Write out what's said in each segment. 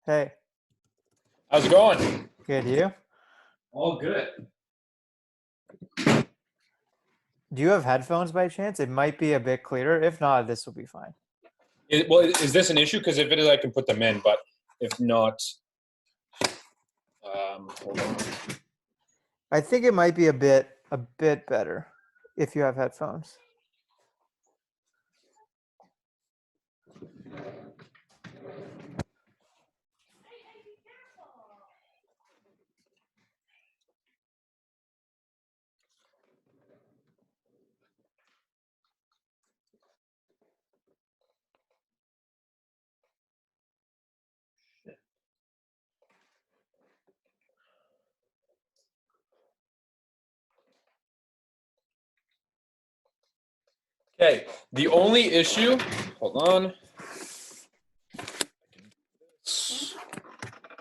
Hey, How's it going? good. You? All good. Do you have headphones by chance? It might be a bit clearer. If not, this will be fine. Is this an issue? Because if it is, I can put them in. But if not, hold on. I think it might be a bit better if you have headphones. Okay. The only issue. Hold on.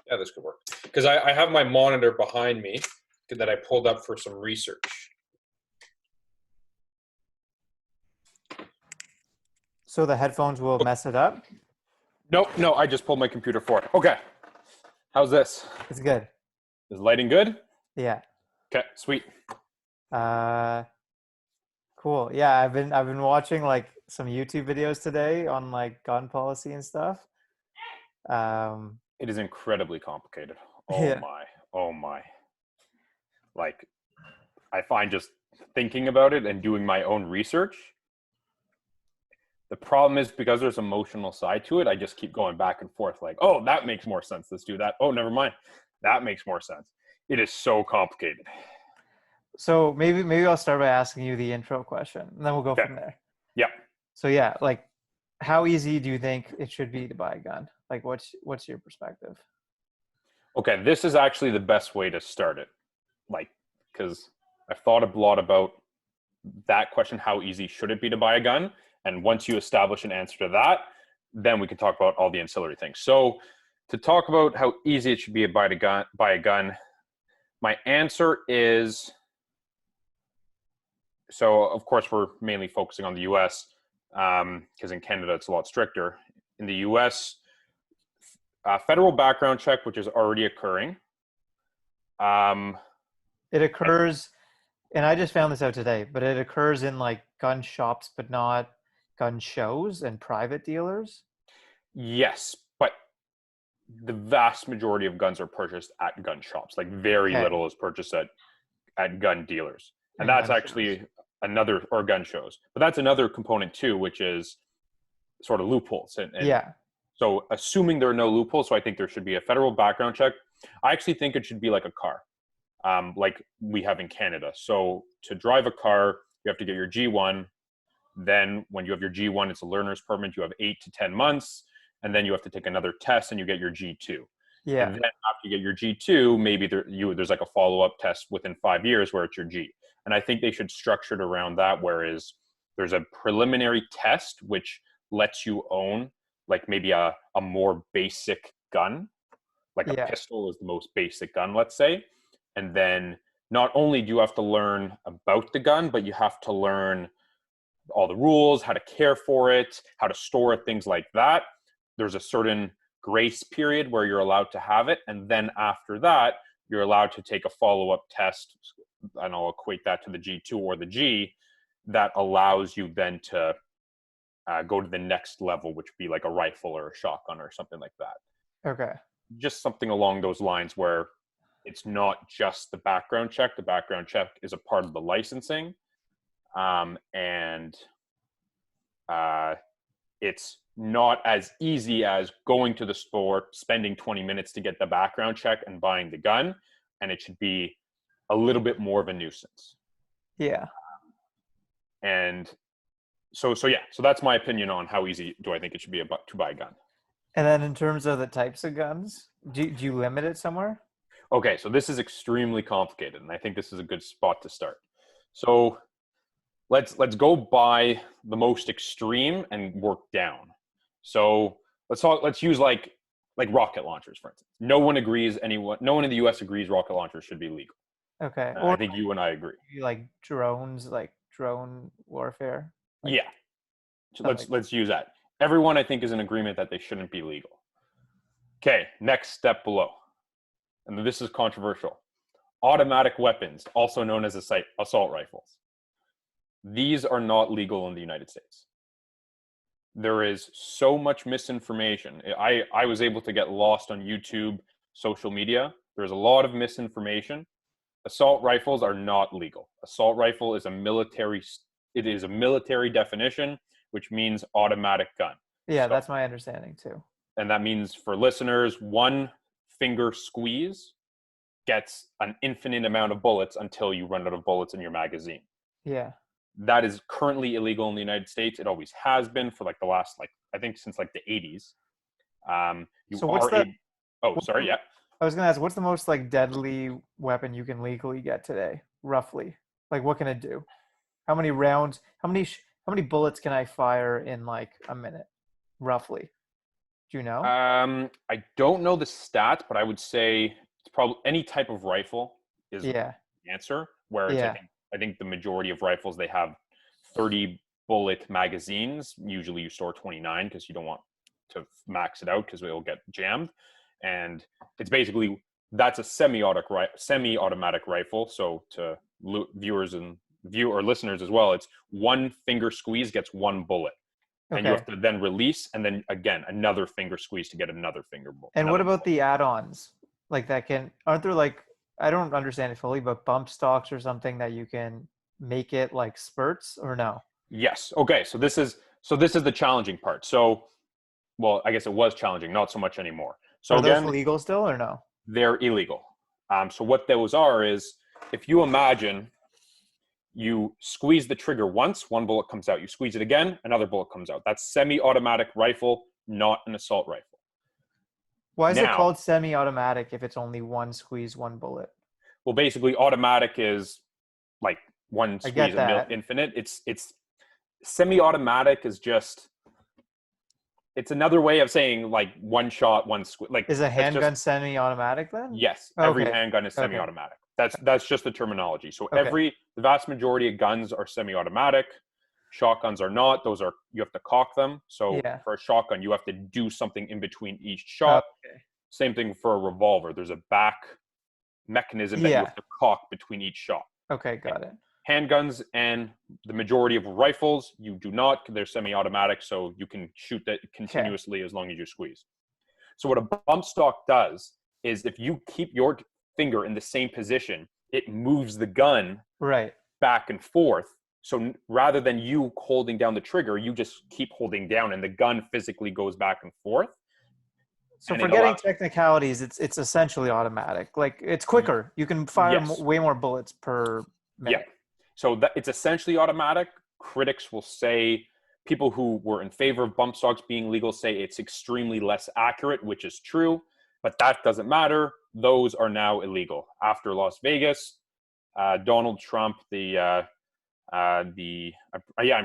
Yeah, this could work. Because I have my monitor behind me that I pulled up for some research. So the headphones will mess it up? Nope. No, I just pulled my computer forward. Okay. How's this? It's good. Is lighting good? Yeah. Okay. Sweet. Cool. Yeah, I've been watching like some YouTube videos today on like gun policy and stuff. It is incredibly complicated. Oh Yeah. my. Oh my. Like, I find just thinking about it and doing my own research. The problem is because there's emotional side to it, I just keep going back and forth like, oh, that makes more sense. Let's do that. Oh, never mind. That makes more sense. It is so complicated. So maybe I'll start by asking you the intro question, and then we'll go Okay. from there. Yeah. So yeah, like how easy do you think it should be to buy a gun? Like what's your perspective? Okay. This is actually the best way to start it. Like, because I've thought a lot about that question. How easy should it be to buy a gun? And once you establish an answer to that, then we can talk about all the ancillary things. So to talk about how easy it should be to buy a gun, my answer is, so of course we're mainly focusing on the US, because in Canada it's a lot stricter. In the US, federal background check, which is already occurring. It occurs, and I just found this out today, but it occurs in like gun shops, but not gun shows and private dealers. Yes, but the vast majority of guns are purchased at gun shops. Like very Okay. little is purchased at gun dealers. And And that's gun actually shows. another, or gun shows. But that's another component too, which is sort of loopholes. And Yeah. so assuming there are no loopholes, so I think there should be a federal background check. I actually think it should be like a car, like we have in Canada. So to drive a car, you have to get your G1. Then when you have your G1, it's a learner's permit. You have 8 to 10 months. And then you have to take another test and you get your G2. Yeah. And then after you get your G2, maybe there's like a follow-up test within 5 years where it's your G. And I think they should structure it around that, whereas there's a preliminary test which lets you own like maybe a more basic gun, like a Yeah. pistol is the most basic gun, let's say. And then not only do you have to learn about the gun, but you have to learn all the rules, how to care for it, how to store it, things like that. There's a certain grace period where you're allowed to have it. And then after that, you're allowed to take a follow-up test, and I'll equate that to the G2 or the G, that allows you then to go to the next level, which would be like a rifle or a shotgun or something like that. Okay. Just something along those lines where it's not just the background check. The background check is a part of the licensing. And it's not as easy as going to the store, spending 20 minutes to get the background check and buying the gun. And it should be a little bit more of a nuisance. Yeah. And so that's my opinion on how easy do I think it should be to buy a gun. And then in terms of the types of guns, do you limit it somewhere? Okay, so this is extremely complicated, and I think this is a good spot to start. So let's go by the most extreme and work down. So let's use like rocket launchers, for instance. No one in the US agrees rocket launchers should be legal. Okay. I think you and I agree. Like drones, like drone warfare. Like, Yeah. So stuff like let's use that. Everyone I think is in agreement that they shouldn't be legal. Okay, next step below. And this is controversial. Automatic weapons, also known as assault rifles. These are not legal in the United States. There is so much misinformation. I was able to get lost on YouTube, social media. There's a lot of misinformation. Assault rifles are not legal. Assault rifle is it is a military definition, which means automatic gun. Yeah, So, that's my understanding too. and that means for listeners, one finger squeeze gets an infinite amount of bullets until you run out of bullets in your magazine. Yeah. That is currently illegal in the United States. It always has been for like the last, like, I think since like the 80s. You So are a, oh, what's sorry. the Yeah. I was gonna ask, what's the most like deadly weapon you can legally get today, roughly? Like, what can it do? How many rounds? How many bullets can I fire in like a minute, roughly? Do you know? I don't know the stats, but I would say it's probably any type of rifle is Yeah, the answer. Whereas yeah. I think the majority of rifles they have 30 bullet magazines. Usually you store 29 because you don't want to max it out because it'll get jammed. And it's basically that's a semi-automatic rifle. So to viewers and listeners as well, it's one finger squeeze gets one bullet and you Okay. have to then release and then again another finger squeeze to get another And what another about bullet. the add-ons? Like that can aren't there like I don't understand it fully, but bump stocks or something that you can make it like spurts or no? Yes. Okay. So this is the challenging part. So well, I guess it was challenging, not so much anymore. So Are those again, legal still or no? they're illegal. So what those are is if you imagine you squeeze the trigger once, one bullet comes out. You squeeze it again, another bullet comes out. That's semi-automatic rifle, not an assault rifle. Why is it Now, called semi-automatic if it's only one squeeze, one bullet? well, basically, automatic is like one I squeeze get a mil that. infinite. It's semi-automatic is just it's another way of saying like one shot, one squeeze. Like Is a that's just handgun semi-automatic then? yes. Every Okay. handgun is Okay. semi-automatic. That's just the terminology. So Okay. the vast majority of guns are semi-automatic. Shotguns are not. Those are you have to cock them. So Yeah. for a shotgun, you have to do something in between each shot. Okay. Same thing for a revolver. There's a back mechanism that you Yeah. have to cock between each shot. Okay, got it. Handguns and the majority of rifles, you do not. They're semi-automatic, so you can shoot that Okay. continuously as long as you squeeze. So what a bump stock does is if you keep your finger in the same position, it moves the gun Right. back and forth. So rather than you holding down the trigger, you just keep holding down and the gun physically goes back and forth. So And it forgetting allows, technicalities, it's essentially automatic. Like it's quicker. You can fire yes, way more bullets per yeah. minute. So it's essentially automatic. Critics will say, people who were in favor of bump stocks being legal say it's extremely less accurate, which is true, but that doesn't matter. Those are now illegal. After Las Vegas, Donald Trump, I'm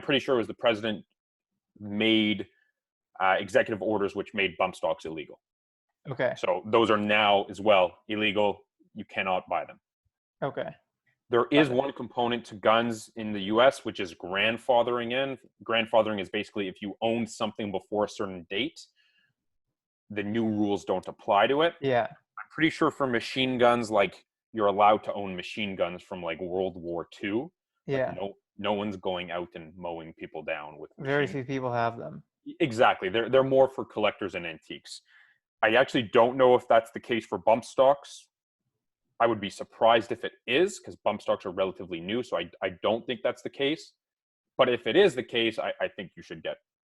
pretty sure it was the president, made executive orders which made bump stocks illegal. Okay. So those are now as well illegal. You cannot buy them. Okay. There Got is it. one component to guns in the US, which is grandfathering in. Grandfathering is basically if you own something before a certain date, the new rules don't apply to it. Yeah. I'm pretty sure for machine guns, like you're allowed to own machine guns from like World War II, but Yeah. no one's going out and mowing people down with Very machine. few people have them. Exactly. They're more for collectors and antiques. I actually don't know if that's the case for bump stocks. I would be surprised if it is because bump stocks are relatively new. So I don't think that's the case. But if it is the case, I think you should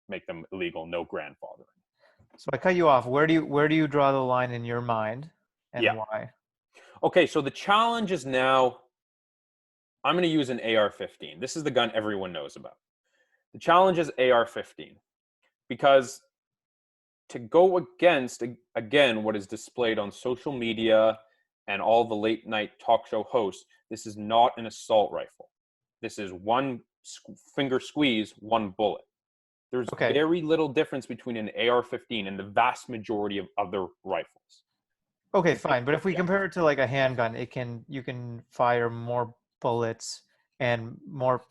make them illegal, no grandfathering. So I cut you off. Where do you draw the line in your mind and Yeah. why? Okay, so the challenge is now I'm going to use an AR-15. This is the gun everyone knows about. The challenge is AR-15 because to go against, again, what is displayed on social media and all the late night talk show hosts, this is not an assault rifle. This is one finger squeeze, one bullet. There's Okay. very little difference between an AR-15 and the vast majority of other rifles. Okay, fine. But if we Yeah. compare it to like a handgun, you can fire more bullets and more,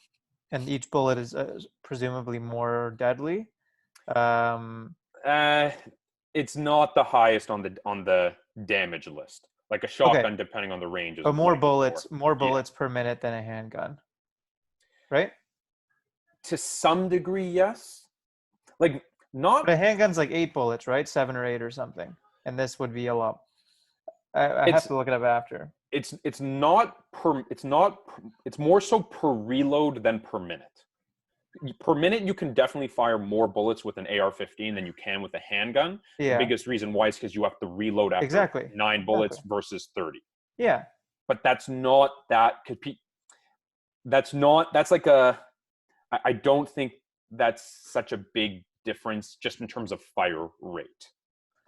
and each bullet is presumably more deadly. Um, Uh, It's not the highest on the damage list. Like a Okay, shotgun, depending on the range, is but might be more. more Yeah, bullets per minute than a handgun, right? to some degree, yes. Like But not. a handgun's like 8 bullets, right? 7 or 8 or something. And this would be a lot. I have It's to look it up after. it's not per. It's not. It's more so per reload than per minute. Per minute, you can definitely fire more bullets with an AR-15 than you can with a handgun. The Yeah, biggest reason why is because you have to reload after exactly. 9 bullets Exactly. versus 30. Yeah. But that's not that. That's not. That's like a. I don't think that's such a big difference just in terms of fire rate.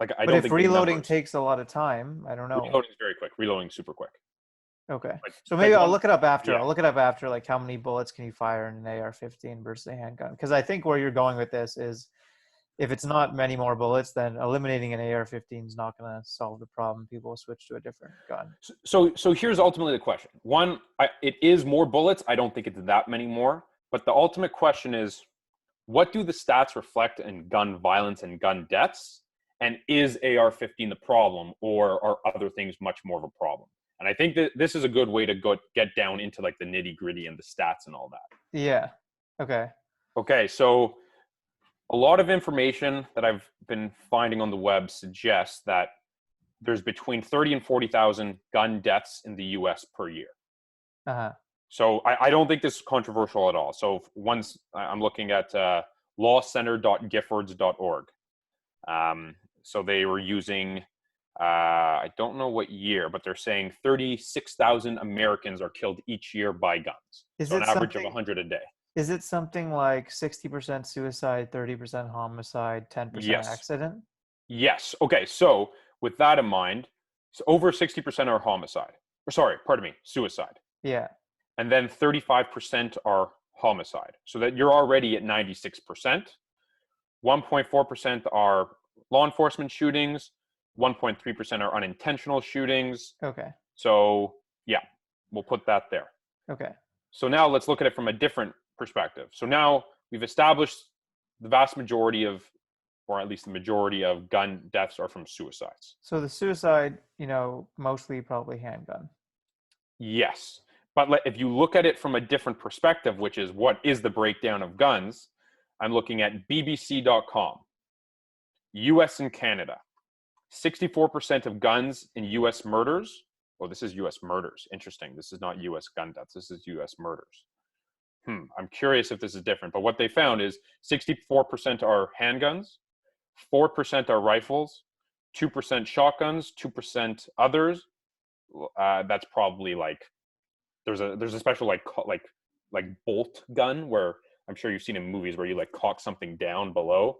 Like I But don't if think the reloading numbers. takes a lot of time, I don't know. Reloading is very quick. Reloading is super quick. Okay. Like So maybe like I'll one. look it up after. Yeah. I'll look it up after, like how many bullets can you fire in an AR-15 versus a handgun? Because I think where you're going with this is if it's not many more bullets, then eliminating an AR-15 is not going to solve the problem. People will switch to a different gun. So here's ultimately the question. One, it is more bullets. I don't think it's that many more. But the ultimate question is, what do the stats reflect in gun violence and gun deaths? And is AR-15 the problem, or are other things much more of a problem? And I think that this is a good way to get down into like the nitty gritty and the stats and all that. Yeah. Okay. Okay, so a lot of information that I've been finding on the web suggests that there's between 30 and 40,000 gun deaths in the US per year. Uh-huh. So I don't think this is controversial at all. So once I'm looking at lawcenter.giffords.org. So they were using, I don't know what year, but they're saying 36,000 Americans are killed each year by guns. Is So an it average of something 100 a day. is it something like 60% suicide, 30% homicide, 10% Yes. accident? Yes. Okay. So with that in mind, so over 60% are homicide. Or sorry, pardon me, suicide. Yeah. And then 35% are homicide. So that you're already at 96%. 1.4% are law enforcement shootings. 1.3% are unintentional shootings. Okay. So yeah, we'll put that there. Okay. So now let's look at it from a different perspective. So now we've established the vast majority of, or at least the majority of gun deaths are from suicides. So the suicide, mostly probably handgun. Yes. But if you look at it from a different perspective, which is what is the breakdown of guns, I'm looking at BBC.com. US and Canada. 64% of guns in US murders. Oh, this is US murders. Interesting. This is not US gun deaths. This is US murders. I'm curious if this is different. But what they found is 64% are handguns, 4% are rifles, 2% shotguns, 2% others. That's probably like there's a special like bolt gun where I'm sure you've seen in movies where you like cock something down below.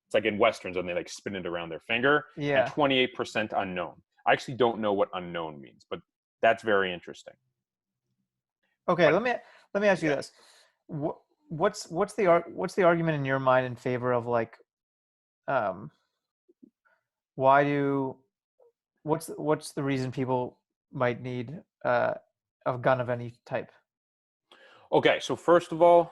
It's like in westerns and they like spin it around their finger. And Yeah. 28% unknown. I actually don't know what unknown means, but that's very interesting. Okay, But let me ask you yeah, this. What's the argument in your mind in favor of like um why do what's the reason people might need a gun of any type? okay. So first of all,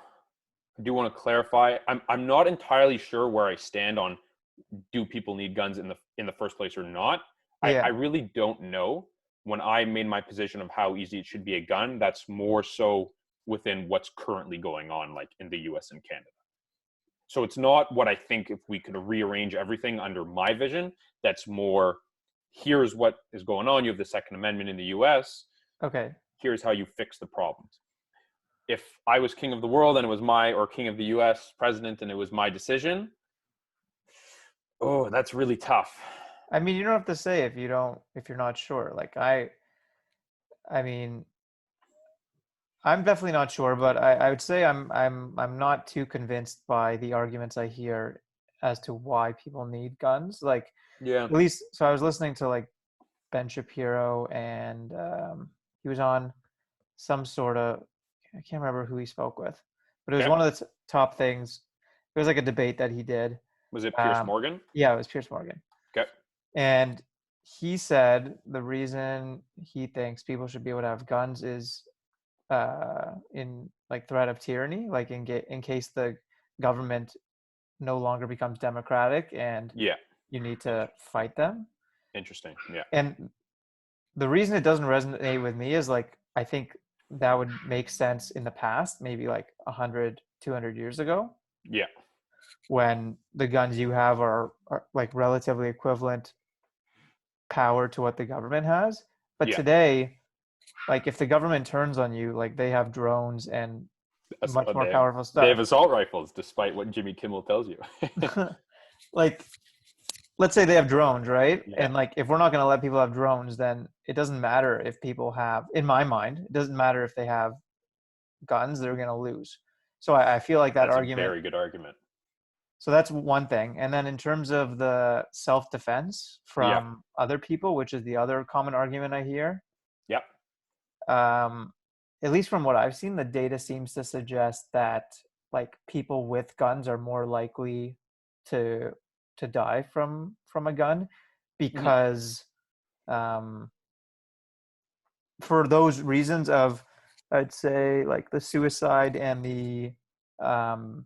I do want to clarify. I'm not entirely sure where I stand on do people need guns in the first place or not. I Yeah. really don't know. When I made my position of how easy it should be a gun, that's more so within what's currently going on, like in the US and Canada. So it's not what I think if we could rearrange everything under my vision. That's more, here's what is going on. You have the Second Amendment in the US. Okay. Here's how you fix the problems. If I was king of the world and it was or king of the US president and it was my decision, oh, that's really tough. I mean, you don't have to say if you're not sure. Like I mean, I'm definitely not sure, but I would say I'm not too convinced by the arguments I hear as to why people need guns. Like Yeah. at least so I was listening to like Ben Shapiro and he was on some sort of I can't remember who he spoke with, but it was Okay. one of the top things. It was like a debate that he did. Was it Pierce Um, Morgan? yeah, it was Pierce Morgan, Okay. and he said the reason he thinks people should be able to have guns is in like threat of tyranny, like in case the government no longer becomes democratic and Yeah. you need to fight them. Interesting. Yeah. And the reason it doesn't resonate with me is like, I think that would make sense in the past, maybe like 100, 200 years ago, Yeah. when the guns you have are like relatively equivalent power to what the government has. But Yeah. today, like if the government turns on you, like they have drones and much more powerful They have stuff. assault rifles, despite what Jimmy Kimmel tells you. Like, let's say they have drones, right? Yeah. And like if we're not going to let people have drones, then it doesn't matter if people have, in my mind, it doesn't matter if they have guns, they're going to lose. So I feel like that That's a argument. very good argument. So that's one thing. And then in terms of the self-defense Yeah. from other people, which is the other common argument I hear, Yeah. um, at least from what I've seen, the data seems to suggest that like people with guns are more likely to die from a gun Hmm. because um, for those reasons of, I'd say, like the suicide and the um,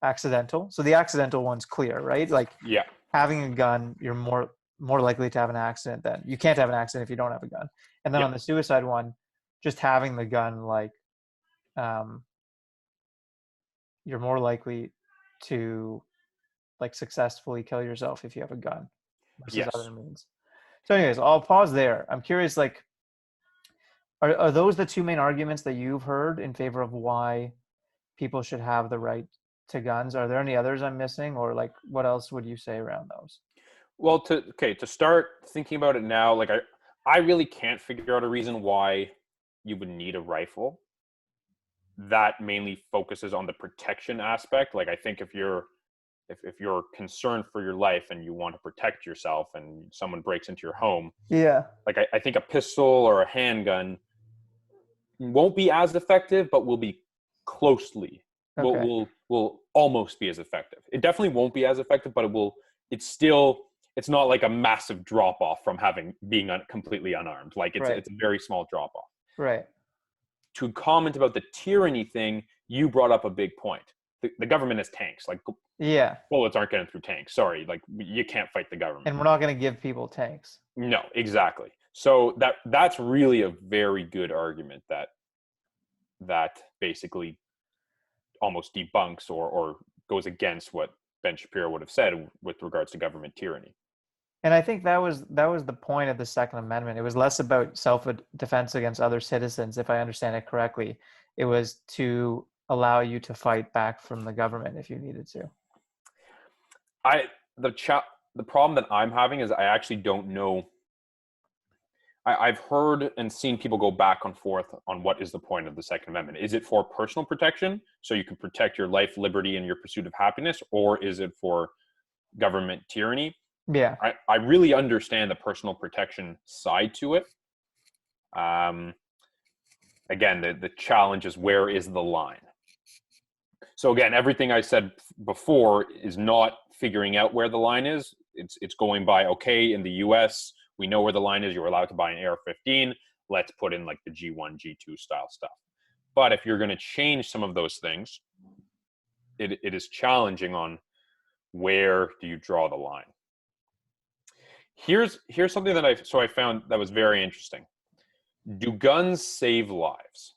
accidental. So the accidental one's clear, right? Like Yeah. having a gun, you're more likely to have an accident than you can't have an accident if you don't have a gun. And then Yeah. on the suicide one, just having the gun, like um, you're more likely to like successfully kill yourself if you have a gun versus Yes. other means. So, anyways, I'll pause there. I'm curious, like, are those the two main arguments that you've heard in favor of why people should have the right to guns? Are there any others I'm missing, or like, what else would you say around those? Well, to start thinking about it now, like I really can't figure out a reason why you would need a rifle. That mainly focuses on the protection aspect. Like I think if you're concerned for your life and you want to protect yourself and someone breaks into your home, Yeah. like I think a pistol or a handgun won't be as effective, but will be closely Okay. will almost be as effective. It definitely won't be as effective, but it will. It's still it's not like a massive drop off from having being completely unarmed. Like Right. it's a very small drop off. Right. To comment about the tyranny thing, you brought up a big point. The government has tanks. Like Yeah. bullets aren't getting through tanks. Sorry, like you can't fight the government. And we're not going to give people tanks. No, exactly. So that's really a very good argument that basically almost debunks or goes against what Ben Shapiro would have said with regards to government tyranny. And I think that was the point of the Second Amendment. It was less about self-defense against other citizens, if I understand it correctly. It was to allow you to fight back from the government if you needed to. I the problem that I'm having is I actually don't know. I've heard and seen people go back and forth on what is the point of the Second Amendment. Is it for personal protection, so you can protect your life, liberty, and your pursuit of happiness, or is it for government tyranny? Yeah. I really understand the personal protection side to it. Again, the challenge is where is the line? So again, everything I said before is not figuring out where the line is. It's going by, okay, in the US, we know where the line is. You're allowed to buy an AR-15. Let's put in like the G1, G2 style stuff. But if you're going to change some of those things, it is challenging on where do you draw the line. Here's something that I found that was very interesting. Do guns save lives?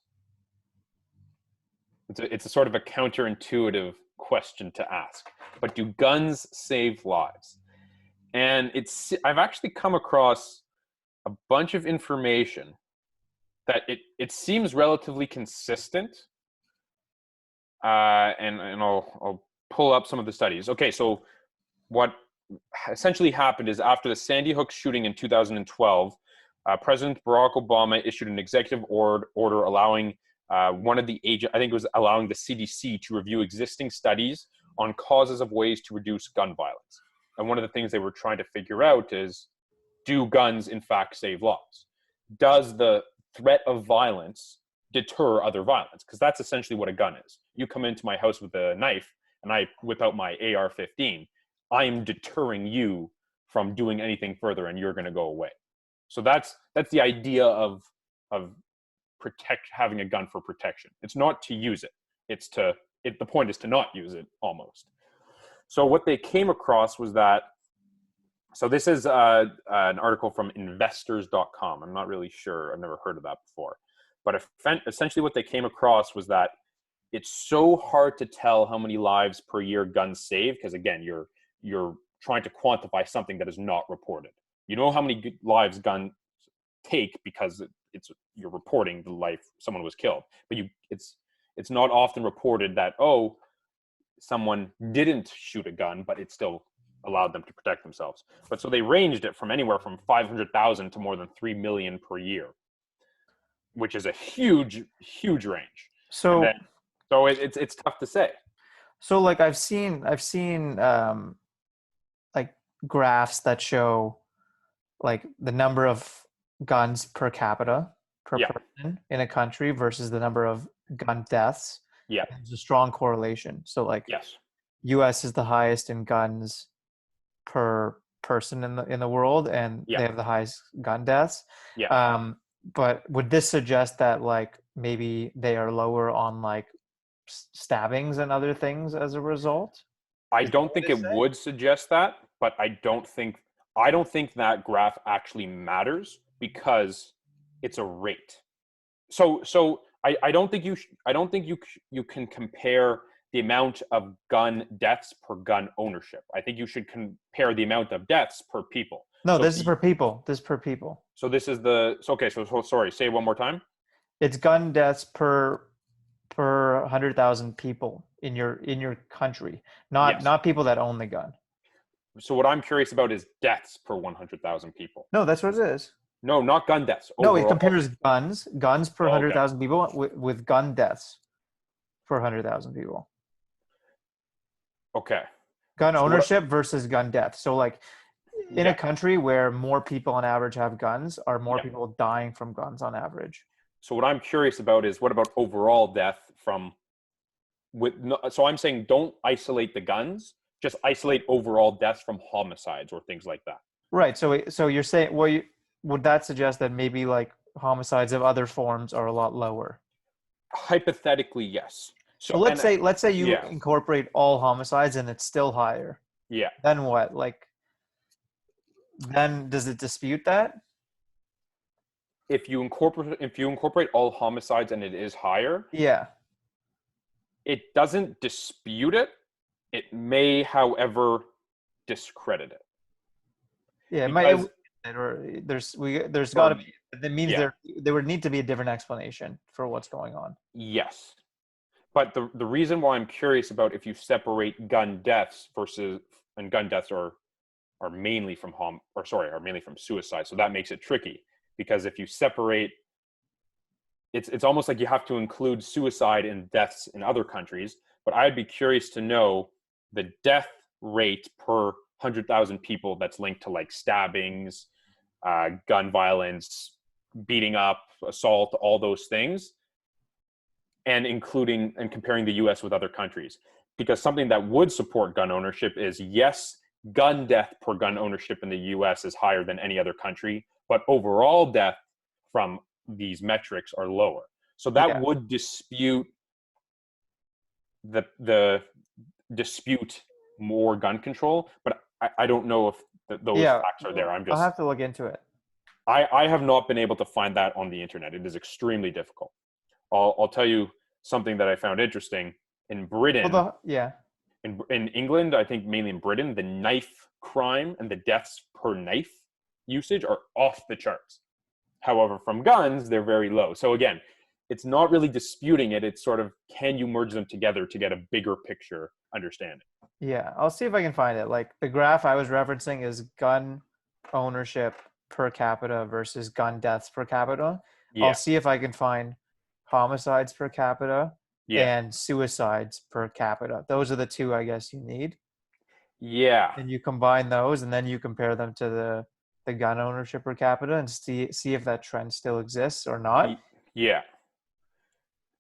It's a sort of a counterintuitive question to ask, but do guns save lives? And I've actually come across a bunch of information that it seems relatively consistent. And I'll pull up some of the studies. Okay, so what essentially happened is after the Sandy Hook shooting in 2012, President Barack Obama issued an executive order allowing one of the agent, I think it was allowing the CDC to review existing studies on causes of ways to reduce gun violence. And one of the things they were trying to figure out is, do guns in fact save lives? Does the threat of violence deter other violence? Because that's essentially what a gun is. You come into my house with a knife and I whip out my AR-15. I am deterring you from doing anything further and you're going to go away. So that's the idea of having a gun for protection. It's not to use it. The point is to not use it almost. So what they came across was that So this is an article from investors.com. I'm not really sure. I've never heard of that before. But essentially what they came across was that it's so hard to tell how many lives per year guns save because, again, you're trying to quantify something that is not reported. You know how many lives guns take because you're reporting the life someone was killed. But it's not often reported that, oh, someone didn't shoot a gun, but it still allowed them to protect themselves. But so they ranged it from anywhere from 500,000 to more than 3 million per year, which is a huge, huge range. And then, So so it's tough to say. so like I've seen like graphs that show like the number of guns per capita per Yeah, person in a country versus the number of gun deaths. yeah, There's a strong correlation. So like yes, US is the highest in guns per person in the world, and yeah, they have the highest gun deaths. yeah. Um, but would this suggest that like maybe they are lower on like stabbings and other things as a result? I Is that don't what think they it say? would suggest that, but I don't think that graph actually matters because it's a rate. So I don't think you can compare the amount of gun deaths per gun ownership. I think you should compare the amount of deaths per people. No, So this is per people. This is per people. so this is okay. So sorry. Say it one more time. It's gun deaths per 100,000 people in your country, not Yes. not people that own the gun. So what I'm curious about is deaths per 100,000 people. No, that's what it is. No, not gun deaths No, it overall. compares guns per Oh, okay. 100,000 people with gun deaths per 100,000 people. Okay. Gun So what? ownership versus gun death. So like in a Yeah. country where more people on average have guns, are more Yeah. people dying from guns on average? So what I'm curious about is what about overall death from so I'm saying don't isolate the guns, just isolate overall deaths from homicides or things like that. Right. So you're saying, well, would that suggest that maybe like homicides of other forms are a lot lower? Hypothetically, yes. So So and let's say you yeah, incorporate all homicides and it's still higher. yeah. Then what? Like then does it dispute that? If you incorporate all homicides and it is higher, Yeah. it doesn't dispute it. It may, however, discredit it Yeah, it might because or there's got to or be, that means yeah, there would need to be a different explanation for what's going on. yes. But the reason why I'm curious about if you separate gun deaths versus and gun deaths are mainly from are mainly from suicide. So that makes it tricky because if you separate, it's almost like you have to include suicide and deaths in other countries. But I'd be curious to know the death rate per 100,000 people that's linked to like stabbings, gun violence, beating up, assault, all those things, and including and comparing the US with other countries. Because something that would support gun ownership is yes, gun death per gun ownership in the US is higher than any other country, but overall death from these metrics are lower. So that Yeah. would dispute the dispute more gun control, but I don't know if those Yeah. facts are there. I'll have to look into it. I have not been able to find that on the internet. It is extremely difficult. I'll tell you something that I found interesting. In Well, Britain, yeah. in England, I think mainly in Britain, the knife crime and the deaths per knife usage are off the charts. However, from guns, they're very low. So again, it's not really disputing it. It's sort of, can you merge them together to get a bigger picture understanding? Yeah, I'll see if I can find it. Like the graph I was referencing is gun ownership per capita versus gun deaths per capita. I'll Yeah, see if I can find homicides per capita yeah, and suicides per capita. Those are the two I guess you need. yeah, And you combine those and then you compare them to the gun ownership per capita and see if that trend still exists or not. yeah.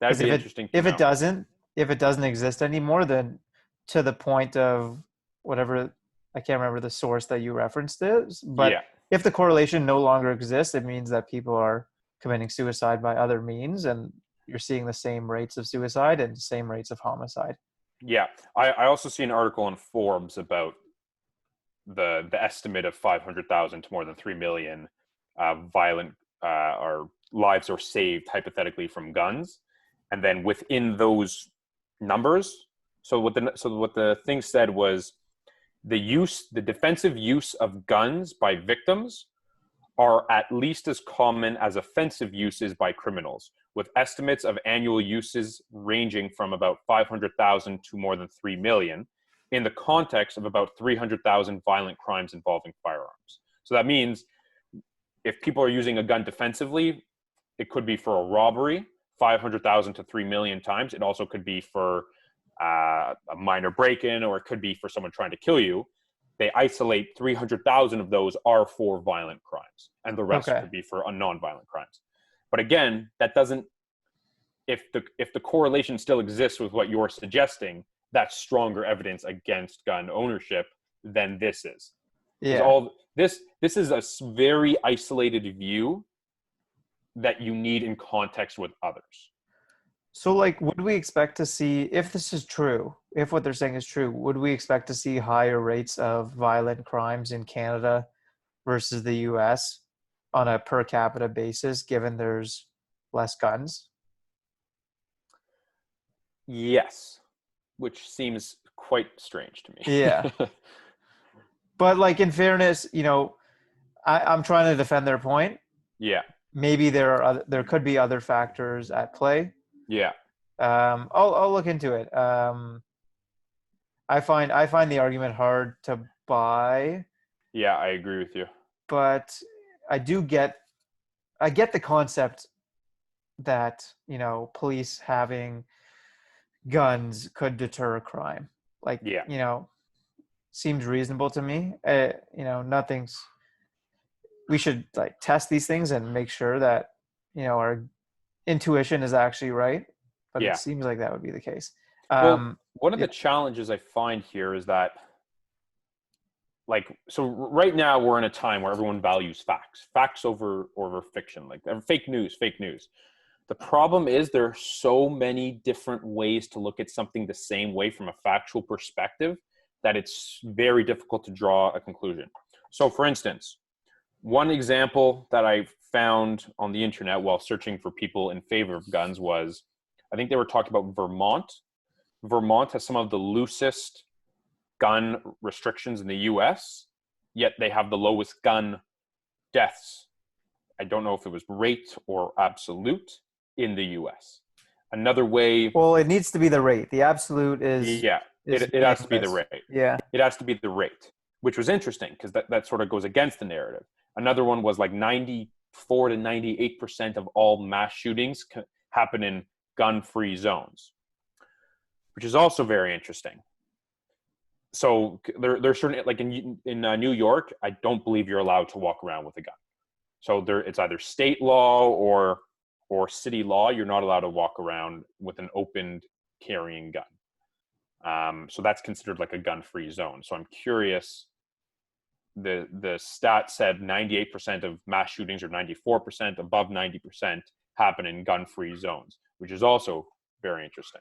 That'd Because be interesting to if it know. doesn't if it doesn't exist anymore, then to the point of whatever, I can't remember the source that you referenced is, but Yeah, if the correlation no longer exists, it means that people are committing suicide by other means, and you're seeing the same rates of suicide and same rates of homicide. yeah. I also see an article in Forbes about the estimate of 500,000 to more than 3 million violent or lives are saved hypothetically from guns, and then within those numbers, so what the thing said was the defensive use of guns by victims are at least as common as offensive uses by criminals, with estimates of annual uses ranging from about 500,000 to more than 3 million in the context of about 300,000 violent crimes involving firearms. So that means if people are using a gun defensively, it could be for a robbery, 500,000 to 3 million times. It also could be for a minor break-in, or it could be for someone trying to kill you. They isolate 300,000 of those are for violent crimes, and the rest could be for non-violent crimes. But again, that doesn't, if the correlation still exists with what you're suggesting, that's stronger evidence against gun ownership than this is. Yeah. This is a very isolated view that you need in context with others. So, like, would we expect to see, if this is true, if what they're saying is true, would we expect to see higher rates of violent crimes in Canada versus the US on a per capita basis, given there's less guns? Yes, which seems quite strange to me. Yeah. But, like, in fairness, I'm trying to defend their point. Yeah. Maybe there could be other factors at play. Yeah. I'll look into it. I find the argument hard to buy. Yeah, I agree with you. But I get the concept that, police having guns could deter crime. Like, seems reasonable to me. We should like test these things and make sure that, our intuition is actually right. But it seems like that would be the case. Well, one of the challenges I find here is that, so right now we're in a time where everyone values facts over fiction, like fake news. The problem is there are so many different ways to look at something the same way from a factual perspective that it's very difficult to draw a conclusion. So, for instance, one example that I found on the internet while searching for people in favor of guns was, I think they were talking about Vermont. Vermont has some of the loosest gun restrictions in the US, yet they have the lowest gun deaths. I don't know if it was rate or absolute in the US. Another way... Well, it needs to be the rate. The absolute is... Yeah, it has to be the rate. Yeah. It has to be the rate, which was interesting because that sort of goes against the narrative. Another one was like 94 to 98% of all mass shootings happen in gun-free zones, which is also very interesting. So there's certain, like in New York, I don't believe you're allowed to walk around with a gun. So it's either state law or city law. You're not allowed to walk around with an open carrying gun. So that's considered like a gun-free zone. So I'm curious. The stat said 98% of mass shootings, or 94%, above 90%, happen in gun-free zones, which is also very interesting.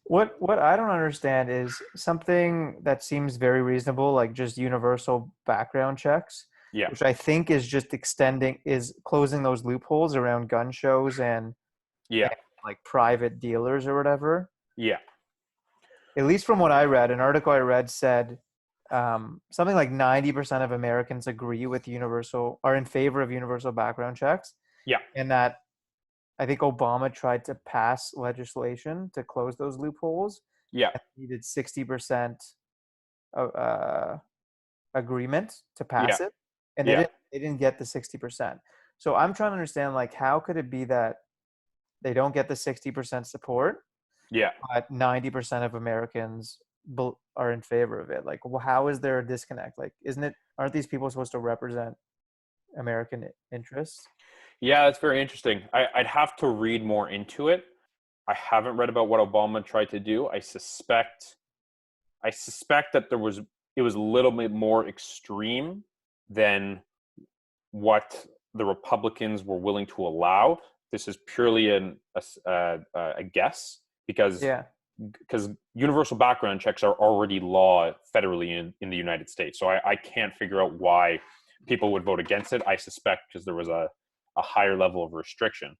What I don't understand is something that seems very reasonable, like just universal background checks, which I think is just closing those loopholes around gun shows and like private dealers or whatever. Yeah. At least from what I read, an article I read said something like 90% of Americans agree with are in favor of universal background checks. Yeah. And that I think Obama tried to pass legislation to close those loopholes. Yeah. And he needed 60% agreement to pass it. And they didn't get the 60%. So I'm trying to understand, like, how could it be that they don't get the 60% support? Yeah. But 90% of Americans are in favor of it. Like, how is there a disconnect? Like, aren't these people supposed to represent American interests? Yeah, that's very interesting. I'd have to read more into it. I haven't read about what Obama tried to do. I suspect that it was a little bit more extreme than what the Republicans were willing to allow. This is purely a guess, because because universal background checks are already law federally in the United States. So I can't figure out why people would vote against it. I suspect because there was a higher level of restriction.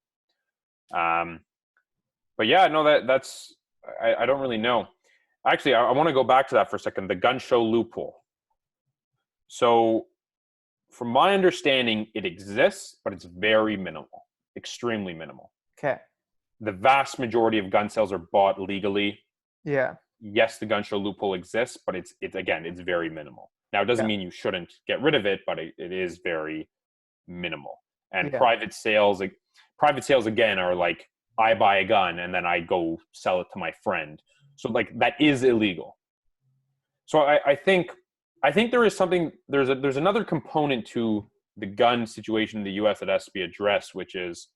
But yeah, no, that's I don't really know. Actually, I want to go back to that for a second. The gun show loophole. So from my understanding, it exists, but it's very minimal, extremely minimal. Okay. The vast majority of gun sales are bought legally. Yeah. Yes, the gun show loophole exists, but it's again, it's very minimal. Now, it doesn't mean you shouldn't get rid of it, but it is very minimal. And private sales again are like, I buy a gun and then I go sell it to my friend. So like that is illegal. So I think there is something, there's another component to the gun situation in the US that has to be addressed, which is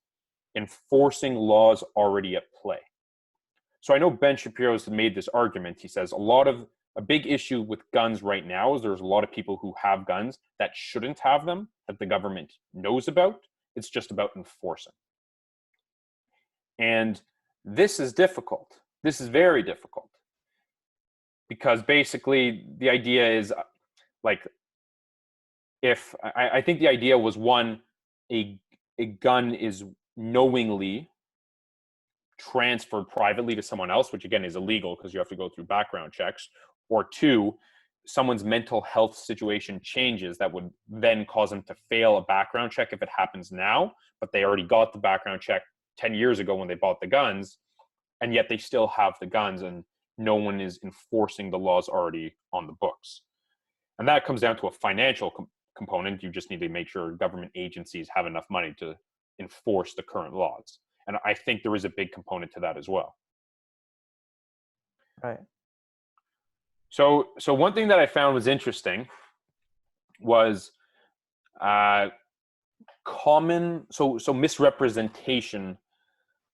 enforcing laws already at play. So I know Ben Shapiro's made this argument. He says a big issue with guns right now is there's a lot of people who have guns that shouldn't have them, that the government knows about. It's just about enforcing. And this is difficult. This is very difficult. Because basically the idea is like, if I think the idea was one, a gun is knowingly transferred privately to someone else, which again is illegal because you have to go through background checks, or two, someone's mental health situation changes that would then cause them to fail a background check if it happens now, but they already got the background check 10 years ago when they bought the guns, and yet they still have the guns and no one is enforcing the laws already on the books. And that comes down to a financial component. You just need to make sure government agencies have enough money to enforce the current laws. And I think there is a big component to that as well. Right. So one thing that I found was interesting was misrepresentation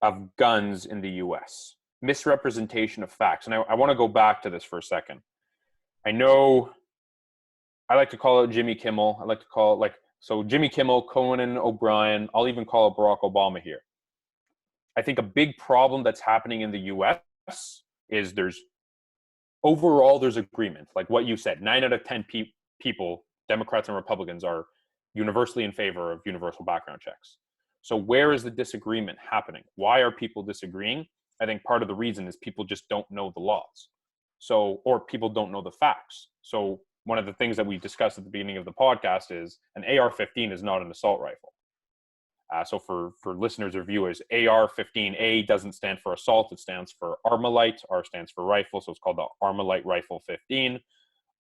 of guns in the US, misrepresentation of facts. And I want to go back to this for a second. I know I like to call it Jimmy Kimmel. I like to call it Jimmy Kimmel, Conan O'Brien. I'll even call it Barack Obama here. I think a big problem that's happening in the US is there's agreement. Like what you said, 9 out of 10 people, Democrats and Republicans, are universally in favor of universal background checks. So where is the disagreement happening? Why are people disagreeing? I think part of the reason is people just don't know the laws. Or people don't know the facts. So one of the things that we discussed at the beginning of the podcast is an AR-15 is not an assault rifle. So for listeners or viewers, AR-15, A doesn't stand for assault. It stands for Armalite. R stands for rifle. So it's called the Armalite Rifle 15.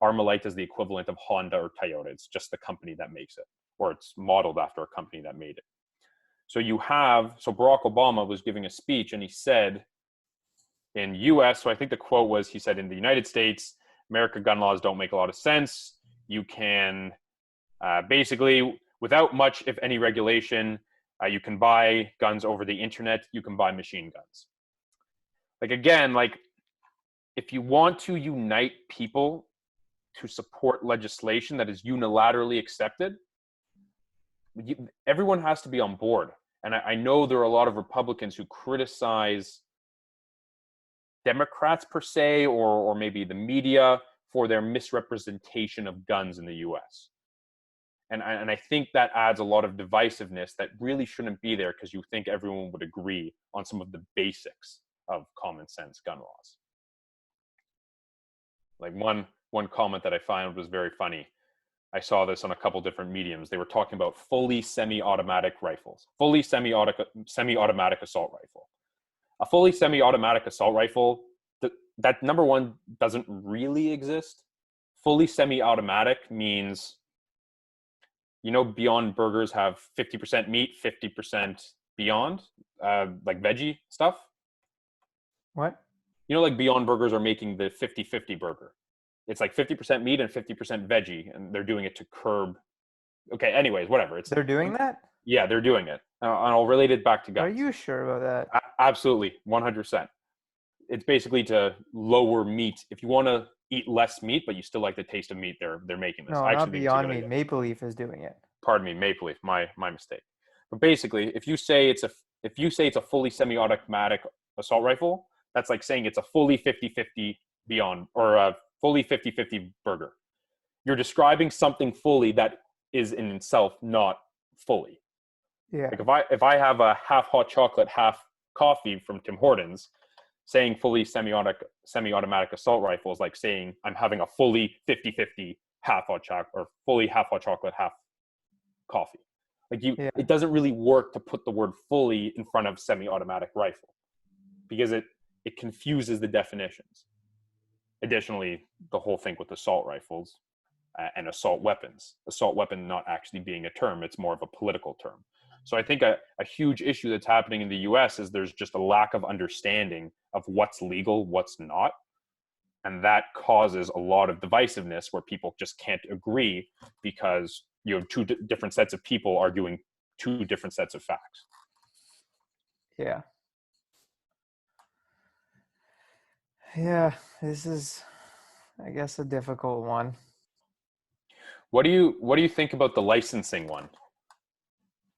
Armalite is the equivalent of Honda or Toyota. It's just the company that makes it, or it's modeled after a company that made it. So Barack Obama was giving a speech and he said in US, so I think the quote was, he said, in the United States, American gun laws don't make a lot of sense. You can basically, without much, if any, regulation, you can buy guns over the internet. You can buy machine guns. If you want to unite people to support legislation that is unilaterally accepted, everyone has to be on board. And I know there are a lot of Republicans who criticize Democrats per se, or maybe the media, for their misrepresentation of guns in the US. And I think that adds a lot of divisiveness that really shouldn't be there, because you think everyone would agree on some of the basics of common sense gun laws. Like one comment that I found was very funny. I saw this on a couple different mediums. They were talking about fully semi-automatic rifles, fully semi-automatic assault rifle. A fully semi-automatic assault rifle, that number one, doesn't really exist. Fully semi-automatic means, Beyond Burgers have 50% meat, 50% Beyond, like veggie stuff. What? Like Beyond Burgers are making the 50-50 burger. It's like 50% meat and 50% veggie, and they're doing it to curb. Okay, anyways, whatever. They're doing that? Yeah, they're doing it. And I'll relate it back to guns. Are you sure about that? Absolutely, 100%. It's basically to lower meat. If you want to eat less meat, but you still like the taste of meat, they're making this. No, not Beyond Meat. Maple Leaf is doing it. Pardon me, Maple Leaf. My mistake. But basically, if you say it's a fully semi-automatic assault rifle, That's like saying it's a fully 50-50 Beyond, or a fully 50-50 burger. You're describing something fully that is in itself not fully. Yeah. Like if I have a half hot chocolate, half coffee from Tim Hortons, saying fully semi-automatic assault rifle is like saying I'm having a fully 50-50 half hot chocolate, or fully half hot chocolate, half coffee. Like Yeah. it doesn't really work to put the word fully in front of semi-automatic rifle, because it confuses the definitions. Additionally, the whole thing with assault rifles and assault weapon not actually being a term, it's more of a political term. So I think a huge issue that's happening in the US is there's just a lack of understanding of what's legal, what's not. And that causes a lot of divisiveness where people just can't agree because you have two different sets of people arguing two different sets of facts. Yeah. Yeah. This is, I guess, a difficult one. What do you think about the licensing one?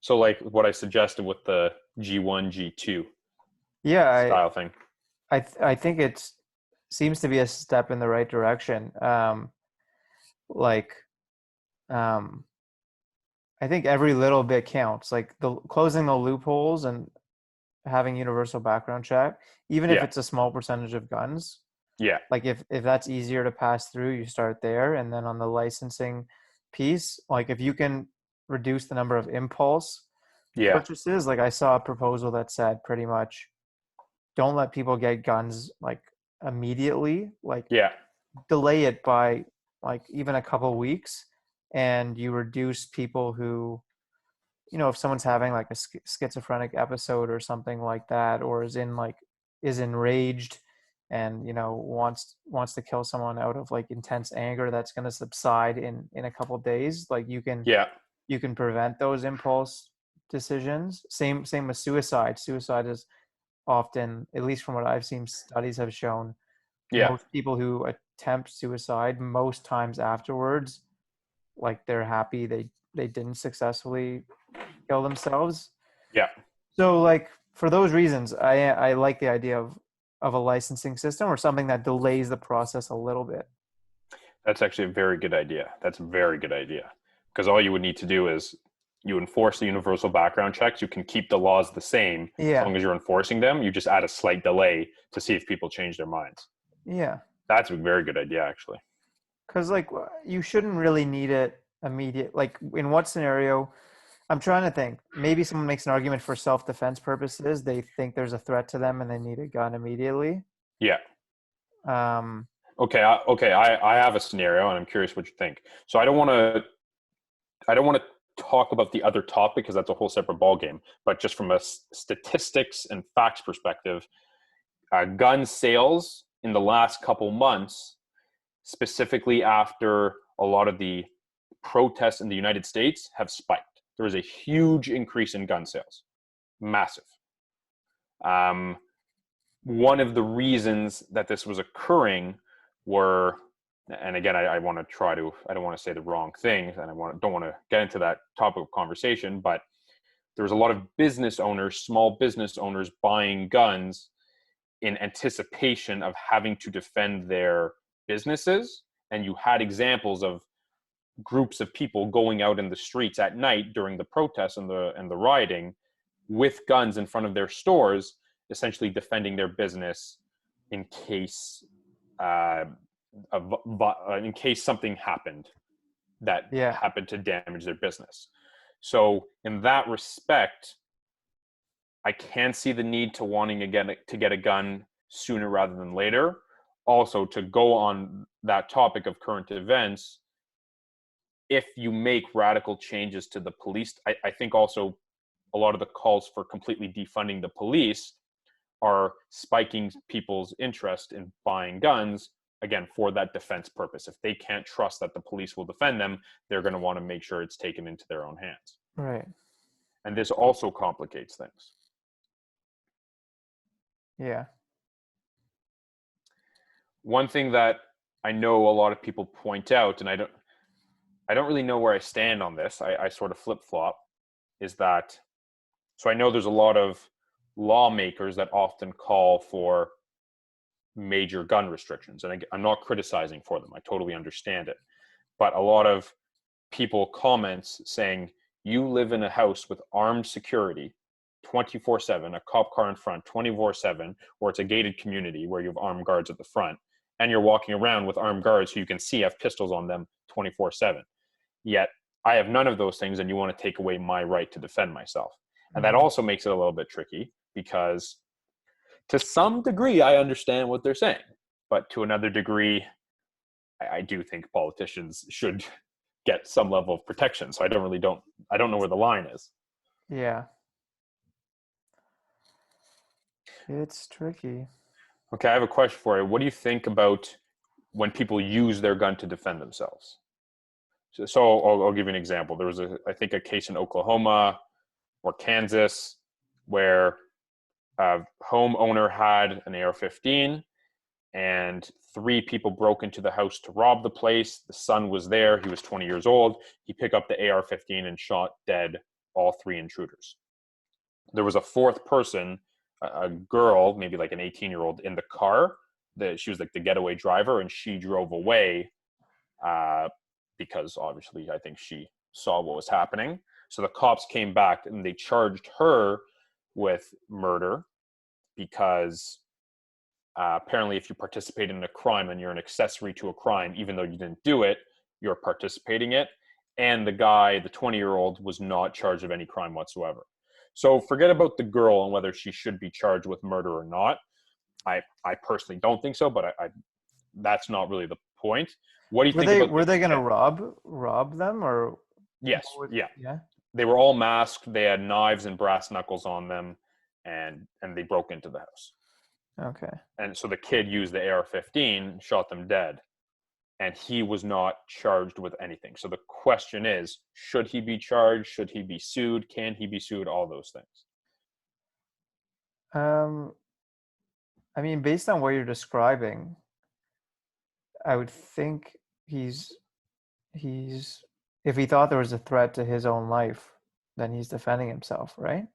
So like what I suggested with the G1, G2 Yeah. style thing. I think it seems to be a step in the right direction. Like, um, I think every little bit counts. Like the closing the loopholes and having universal background check, even if Yeah. it's a small percentage of guns. Yeah. Like if that's easier to pass through, you start there, and then on the licensing piece, like if you can reduce the number of impulse Yeah. purchases, like I saw a proposal that said pretty much don't let people get guns like immediately, like Yeah. delay it by like even a couple weeks, and you reduce people who, if someone's having like a schizophrenic episode or something like that, or is enraged and wants to kill someone out of like intense anger that's going to subside in a couple days, like Yeah. you can prevent those impulse decisions. Same with suicide is often, at least from what I've seen, studies have shown Yeah. most people who attempt suicide most times afterwards, like they're happy they didn't successfully kill themselves. Yeah. So like for those reasons, I like the idea of a licensing system or something that delays the process a little bit. That's actually a very good idea. That's a very good idea. Because all you would need to do is you enforce the universal background checks. You can keep the laws the same as Yeah. long as you're enforcing them. You just add a slight delay to see if people change their minds. Yeah. That's a very good idea, actually. Because like you shouldn't really need it immediate. Like in what scenario? I'm trying to think. Maybe someone makes an argument for self-defense purposes. They think there's a threat to them and they need a gun immediately. Yeah. Um, Okay. I have a scenario, and I'm curious what you think. So I don't want to talk about the other topic because that's a whole separate ballgame. But just from a statistics and facts perspective, gun sales in the last couple months, specifically after a lot of the protests in the United States, have spiked. There was a huge increase in gun sales, massive. One of the reasons that this was occurring were, and again, I want to try to, I don't want to say the wrong things, and don't want to get into that topic of conversation, but there was a lot of business owners, small business owners, buying guns in anticipation of having to defend their businesses. And you had examples of groups of people going out in the streets at night during the protests and the rioting with guns in front of their stores, essentially defending their business in case in case something happened that yeah. happened to damage their business. So in that respect, I can see the need to wanting to get a gun sooner rather than later. Also, to go on that topic of current events, if you make radical changes to the police, I think also a lot of the calls for completely defunding the police are spiking people's interest in buying guns, again, for that defense purpose. If they can't trust that the police will defend them, they're going to want to make sure it's taken into their own hands. Right. And this also complicates things. Yeah. One thing that I know a lot of people point out, and I don't really know where I stand on this, I sort of flip-flop, is that, so I know there's a lot of lawmakers that often call for major gun restrictions. And I'm not criticizing for them. I totally understand it. But a lot of people comments saying, you live in a house with armed security 24/7, a cop car in front 24/7, or it's a gated community where you have armed guards at the front, and you're walking around with armed guards who you can see have pistols on them 24/7. Yet I have none of those things, and you want to take away my right to defend myself. And that also makes it a little bit tricky, because to some degree, I understand what they're saying. But to another degree, I do think politicians should get some level of protection. So I don't know where the line is. Yeah. It's tricky. Okay, I have a question for you. What do you think about when people use their gun to defend themselves? So I'll give you an example. There was I think a case in Oklahoma or Kansas where a homeowner had an AR-15 and 3 people broke into the house to rob the place. The son was there. He was 20 years old. He picked up the AR-15 and shot dead all 3 intruders. There was a 4th person, a girl, maybe like an 18-year-old, in the car. She was like the getaway driver, and she drove away because obviously I think she saw what was happening. So the cops came back and they charged her with murder because apparently if you participate in a crime and you're an accessory to a crime, even though you didn't do it, you're participating in it. And the guy, the 20-year-old, was not charged of any crime whatsoever. So forget about the girl and whether she should be charged with murder or not. I personally don't think so, but I that's not really the point. What do you think about? Were they going to rob them, or? Yes, yeah. Yeah. They were all masked. They had knives and brass knuckles on them, and they broke into the house. Okay. And so the kid used the AR-15, shot them dead, and he was not charged with anything. So the question is, should he be charged? Should he be sued? Can he be sued? All those things. I mean, based on what you're describing, I would think he's if he thought there was a threat to his own life, then he's defending himself, right?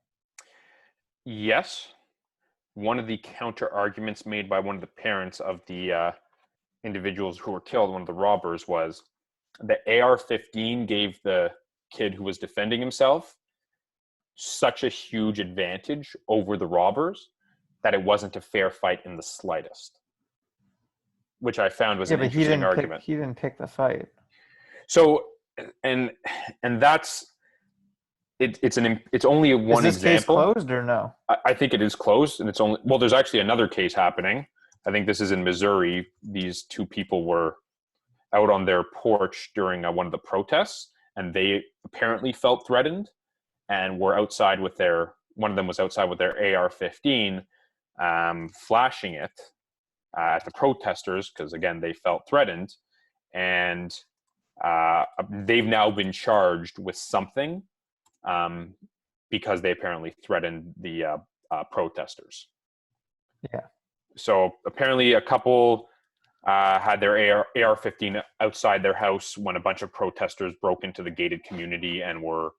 Yes. One of the counter arguments made by one of the parents of the individuals who were killed, one of the robbers, was the AR-15 gave the kid who was defending himself such a huge advantage over the robbers that it wasn't a fair fight in the slightest, which I found was an interesting argument. He didn't pick the fight. So, and that's it's only one example. Is this case closed or no? I think it is closed, and it's only, well, there's actually another case happening. I think this is in Missouri. These 2 people were out on their porch during one of the protests, and they apparently felt threatened and were outside with one of them was outside with their AR-15, flashing it at the protesters because, again, they felt threatened. And they've now been charged with something because they apparently threatened the protesters. Yeah. So apparently a couple had their AR-15 outside their house when a bunch of protesters broke into the gated community and were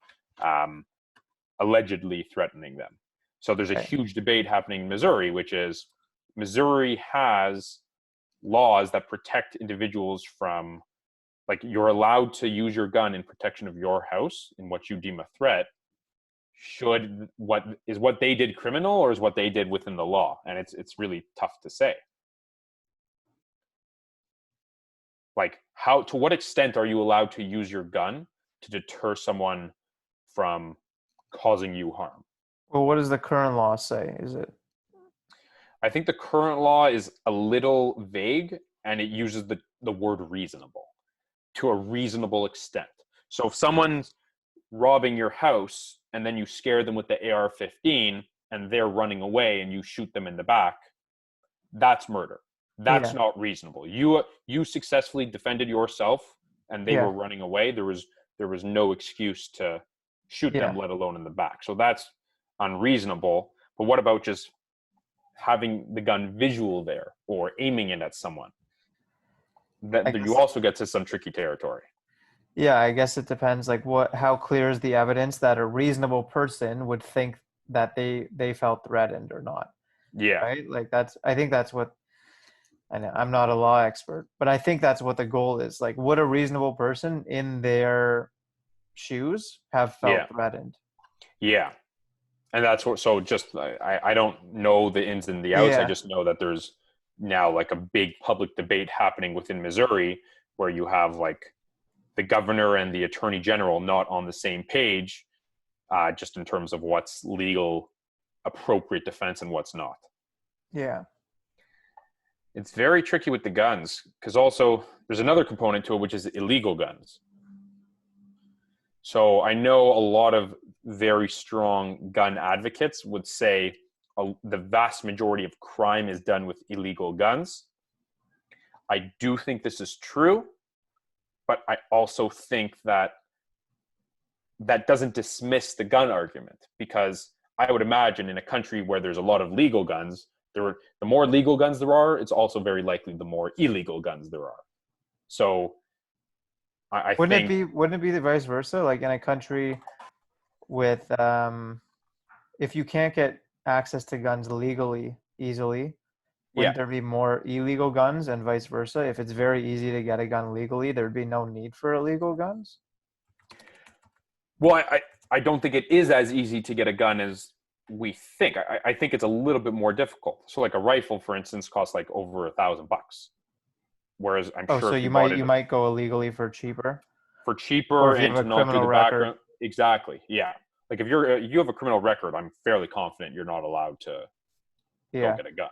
allegedly threatening them. So there's a huge debate happening in Missouri, which is Missouri has laws that protect individuals from, like, you're allowed to use your gun in protection of your house in what you deem a threat. What they did criminal, or is what they did within the law? And it's really tough to say. Like, to what extent are you allowed to use your gun to deter someone from causing you harm? Well, what does the current law say? Is it? I think the current law is a little vague, and it uses the word reasonable to a reasonable extent. So if someone's robbing your house and then you scare them with the AR-15 and they're running away and you shoot them in the back, that's murder. That's not reasonable. You successfully defended yourself and they were running away. There was no excuse to shoot them, let alone in the back. So that's unreasonable. But what about just having the gun visual there or aiming it at someone? You also get to some tricky territory. Yeah, I guess it depends. Like, how clear is the evidence that a reasonable person would think that they felt threatened or not? Yeah. Right. Like I think that's what I know I'm not a law expert, but I think that's what the goal is. Like, would a reasonable person in their shoes have Yeah. felt threatened? Yeah. And that's what, so just, I don't know the ins and the outs. I Yeah, just know that there's now like a big public debate happening within Missouri where you have like the governor and the attorney general not on the same page, just in terms of what's legal, appropriate defense and what's not. yeah, It's very tricky with the guns because also there's another component to it, which is illegal guns. So I know a lot of very strong gun advocates would say the vast majority of crime is done with illegal guns. I do think this is true, but I also think that that doesn't dismiss the gun argument, because I would imagine in a country where there's a lot of legal guns, the more legal guns there are, it's also very likely the more illegal guns there are. So I think, wouldn't it be the vice versa? Like in a country with if you can't get access to guns legally easily, yeah. wouldn't there be more illegal guns and vice versa? If it's very easy to get a gun legally, there'd be no need for illegal guns. Well, I don't think it is as easy to get a gun as we think. I think it's a little bit more difficult. So like a rifle, for instance, costs like over $1,000. Whereas I'm Oh, sure so if you bought it you might go illegally for cheaper, for or cheaper if you and have to a not do criminal the record. background, exactly. Yeah. Like if you have a criminal record, I'm fairly confident you're not allowed to go Yeah, get a gun.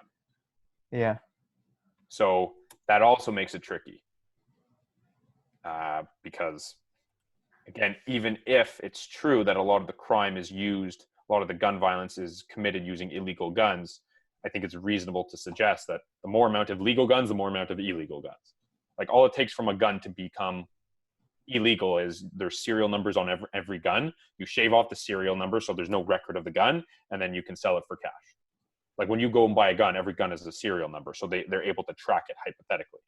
yeah, So that also makes it tricky, because again, even if it's true that a lot of the crime is used, a lot of the gun violence is committed using illegal guns, I think it's reasonable to suggest that the more amount of legal guns, the more amount of illegal guns. Like all it takes from a gun to become illegal is there's serial numbers on every gun. You shave off the serial number so there's no record of the gun, and then you can sell it for cash. Like when you go and buy a gun, every gun is a serial number, so they're able to track it hypothetically.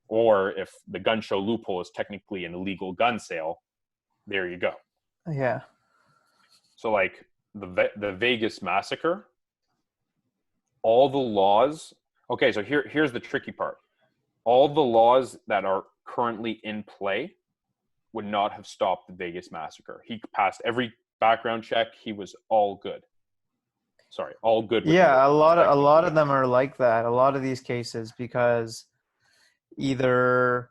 Or if the gun show loophole is technically an illegal gun sale, there you go. yeah. So like the Vegas massacre, all the laws. Okay, so here's the tricky part. All the laws that are currently in play would not have stopped the Vegas massacre. He passed every background check. He was all good. Sorry, all good with Yeah, respect a to the lot of gun. them are like that. A lot of these cases, because either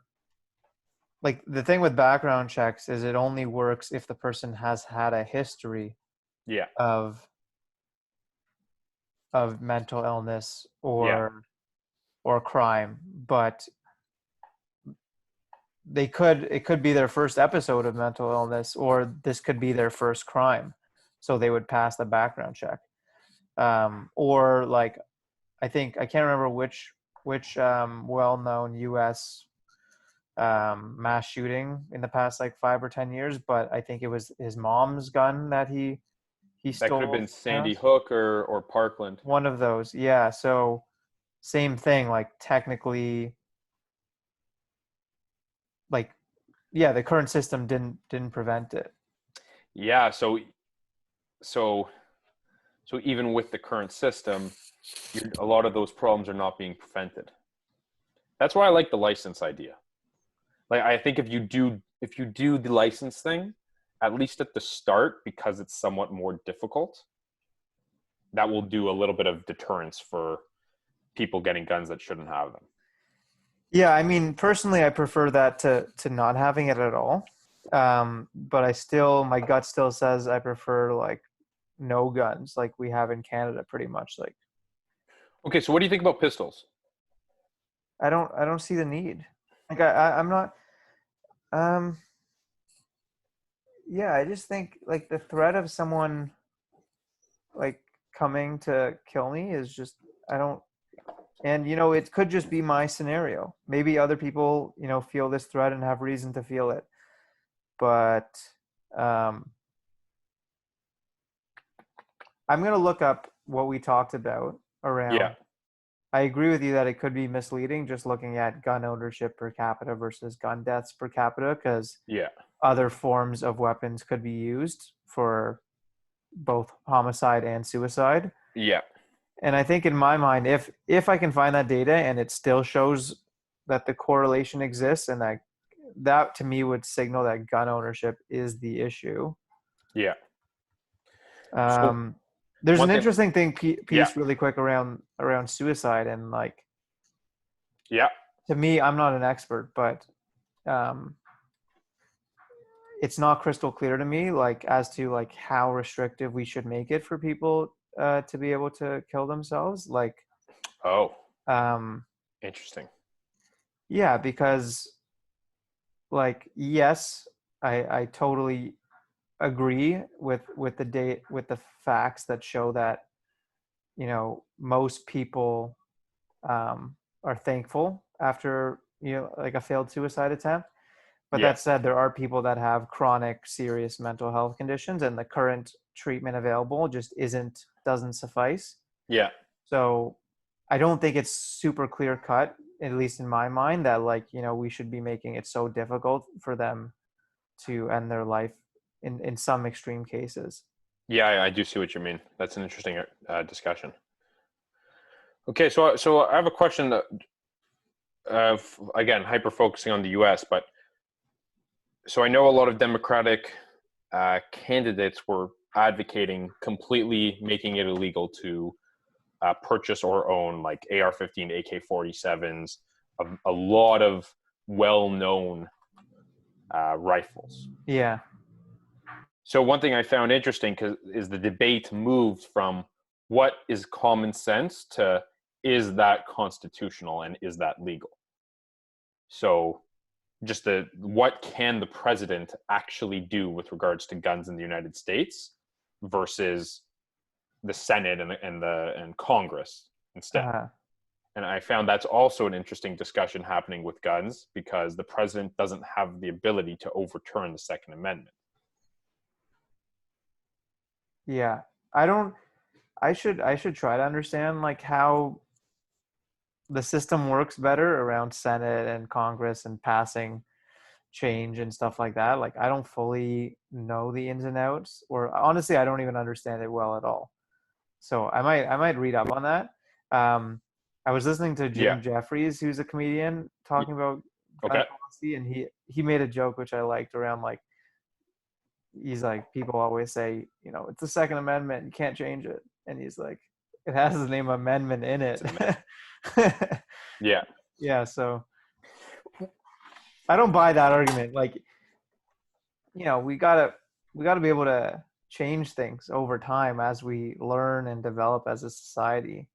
like the thing with background checks is it only works if the person has had a history Yeah, of mental illness yeah, or crime, but it could be their first episode of mental illness, or this could be their first crime, so they would pass the background check. Or like I can't remember which well-known U.S. Mass shooting in the past like 5 or 10 years, but I think it was his mom's gun that he that could have stole been from the Sandy house. Hook or Parkland. One of those, yeah. So same thing, like technically, like yeah, the current system didn't prevent it. Yeah, so so even with the current system, a lot of those problems are not being prevented. That's why I like the license idea. Like I think if you do the license thing, at least at the start, because it's somewhat more difficult, that will do a little bit of deterrence for people getting guns that shouldn't have them. Yeah, I mean, personally, I prefer that to not having it at all. But my gut still says I prefer like no guns, like we have in Canada, pretty much. Like Okay, so what do you think about pistols? I don't see the need. Like I'm not. Um, yeah, I just think like the threat of someone like coming to kill me is just I don't. And it could just be my scenario. Maybe other people feel this threat and have reason to feel it, but um, I'm gonna look up what we talked about Yeah, around. I agree with you that it could be misleading just looking at gun ownership per capita versus gun deaths per capita, because yeah, other forms of weapons could be used for both homicide and suicide. yeah. And I think in my mind, if I can find that data and it still shows that the correlation exists, and that to me would signal that gun ownership is the issue. Yeah. So Um, there's one an thing, interesting thing yeah, piece really quick around suicide, and like yeah, to me, I'm not an expert, but um, it's not crystal clear to me like as to like how restrictive we should make it for people to be able to kill themselves. Like, oh, um, interesting. yeah, because like yes, I totally agree with the date with the facts that show that most people are thankful after like a failed suicide attempt. But Yeah, that said, there are people that have chronic, serious mental health conditions, and the current treatment available just doesn't suffice. yeah, So I don't think it's super clear cut, at least in my mind, that like we should be making it so difficult for them to end their life in some extreme cases. yeah. I do see what you mean. That's an interesting discussion. Okay, so I have a question that, again, hyper focusing on the U.S., but so I know a lot of Democratic candidates were advocating completely making it illegal to purchase or own like AR-15, AK-47s, a lot of well-known rifles. Yeah. So one thing I found interesting is the debate moved from what is common sense to is that constitutional and is that legal? So just what can the president actually do with regards to guns in the United States versus the Senate and Congress instead. Uh, And I found that's also an interesting discussion happening with guns because the president doesn't have the ability to overturn the Second Amendment. yeah. I don't. I should try to understand like how the system works better around Senate and Congress and passing change and stuff like that. Like I don't fully know the ins and outs, or honestly, I don't even understand it well at all. So I might read up on that. Um, I was listening to Yeah. Jim Jeffries, who's a comedian, talking about gun Okay. policy, and he made a joke which I liked around like he's like people always say it's the Second Amendment, you can't change it, and he's like it has the name amendment in It's it. an amendment. Yeah. Yeah, so I don't buy that argument. Like we gotta be able to change things over time as we learn and develop as a society.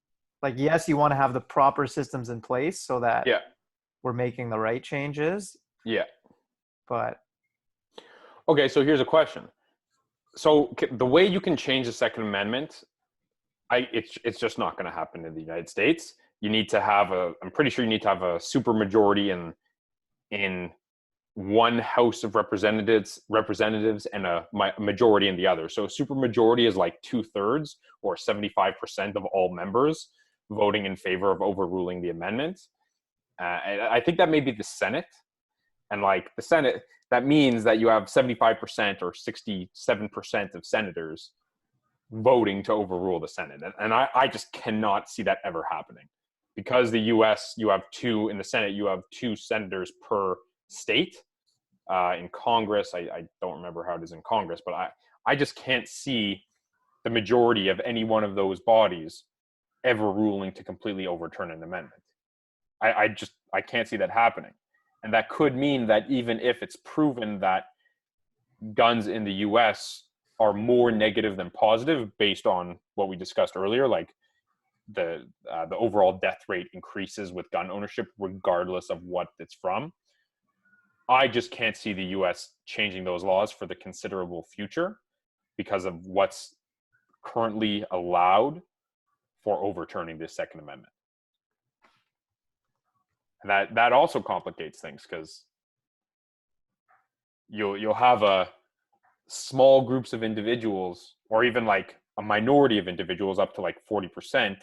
Like yes, you want to have the proper systems in place so that Yeah. we're making the right changes, Yeah. but Okay. So here's a question. So the way you can change the Second Amendment, it's just not going to happen in the United States. You need to have I'm pretty sure you need to have a super majority in one House of representatives and a majority in the other. So a super majority is like 2/3 or 75% of all members voting in favor of overruling the amendment. I think that may be the Senate, and like the Senate, that means that you have 75% or 67% of senators voting to overrule the Senate, and I just cannot see that ever happening because the U.S. you have two in the Senate, you have two senators per state. In Congress, I don't remember how it is in Congress, but I just can't see the majority of any one of those bodies ever ruling to completely overturn an amendment. I can't see that happening. And that could mean that even if it's proven that guns in the US are more negative than positive based on what we discussed earlier, like the overall death rate increases with gun ownership regardless of what it's from. I just can't see the US changing those laws for the considerable future because of what's currently allowed for overturning this Second Amendment. And that also complicates things because you'll have a small groups of individuals or even like a minority of individuals up to like 40%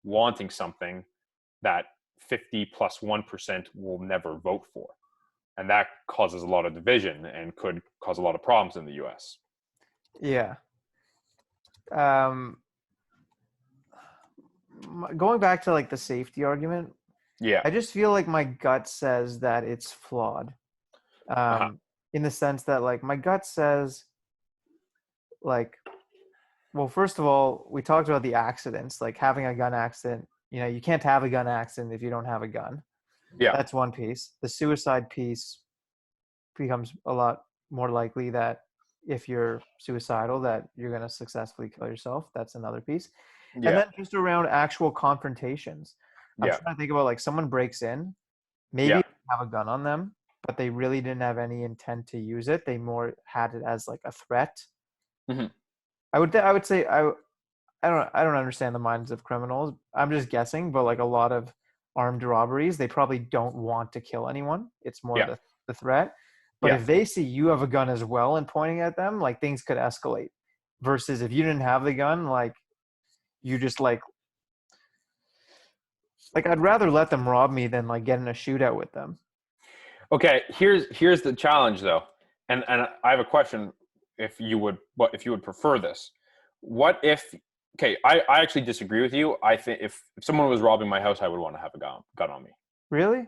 wanting something that 50 plus 1% will never vote for. And that causes a lot of division and could cause a lot of problems in the US. yeah. Um, going back to like the safety argument, Yeah. I just feel like my gut says that it's flawed. Uh-huh. In the sense that like my gut says like, well, first of all, we talked about the accidents, like having a gun accident. You know, you can't have a gun accident if you don't have a gun. Yeah. That's one piece. The suicide piece becomes a lot more likely that if you're suicidal, that you're going to successfully kill yourself. That's another piece. And Yeah. then just around actual confrontations, I'm Yeah. trying to think about like someone breaks in, maybe Yeah. they have a gun on them, but they really didn't have any intent to use it. They more had it as like a threat. Hmm. I would say I don't understand the minds of criminals. I'm just guessing, but like a lot of armed robberies, they probably don't want to kill anyone. It's more Yeah. the threat. But Yeah. if they see you have a gun as well and pointing at them, like things could escalate. Versus if you didn't have the gun, like you just like I'd rather let them rob me than like get in a shootout with them. Okay. Here's the challenge though, and I have a question. If you would prefer this, what if? Okay, I actually disagree with you. I think if someone was robbing my house, I would want to have a gun on me. Really?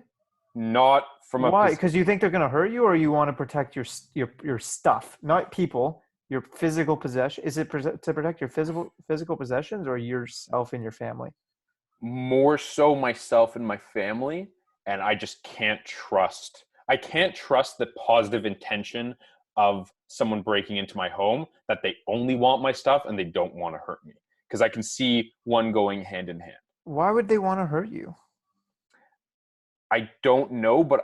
Not from a Why? Because you think they're gonna hurt you, or you want to protect your stuff, not people, your physical possession. Is it to protect your physical possessions, or yourself and your family? more so myself and my family, and I just can't trust. I can't trust the positive intention of someone breaking into my home, that they only want my stuff and they don't want to hurt me, because I can see one going hand in hand. Why would they want to hurt you? I don't know, but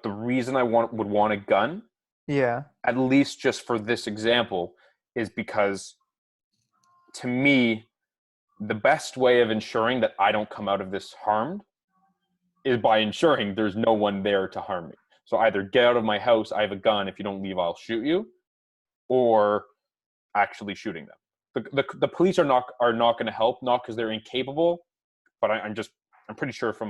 the reason would want a gun, Yeah. at least just for this example, is because to me, the best way of ensuring that I don't come out of this harmed is by ensuring there's no one there to harm me. So either get out of my house, I have a gun, if you don't leave, I'll shoot you, or actually shooting them. The police are not going to help, not because they're incapable, but I'm pretty sure from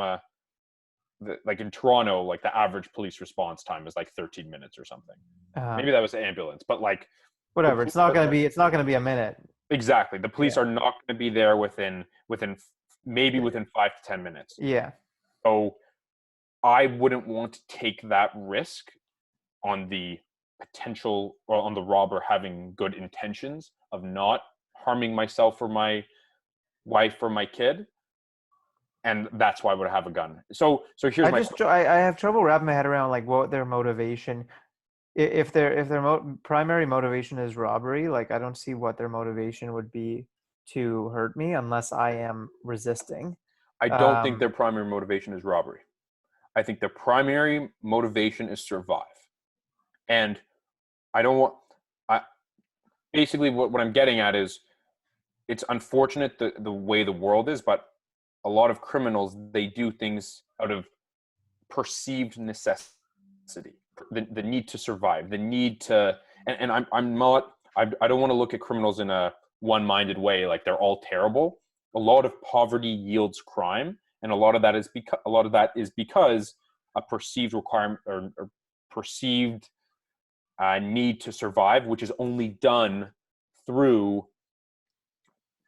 like in Toronto, like the average police response time is like 13 minutes or something. Uh, Maybe that was the ambulance, but like the Whatever. police It's not are, gonna be. It's not gonna be a minute. exactly, the police Yeah. are not going to be there within maybe within 5 to 10 minutes. Yeah. So I wouldn't want to take that risk on the potential, or on the robber having good intentions of not harming myself or my wife or my kid, and that's why I would have a gun. So here's I my just question. I have trouble wrapping my head around like what their motivation. If their primary motivation is robbery, like I don't see what their motivation would be to hurt me unless I am resisting. I don't think Um, their primary motivation is robbery. I think their primary motivation is survive. And I don't want I basically what I'm getting at is, it's unfortunate the way the world is, but a lot of criminals, they do things out of perceived necessity, the need to survive, the need to, and I'm not, I don't want to look at criminals in a one-minded way, like they're all terrible. A lot of poverty yields crime, and a lot of that is because a perceived requirement, or perceived need to survive, which is only done through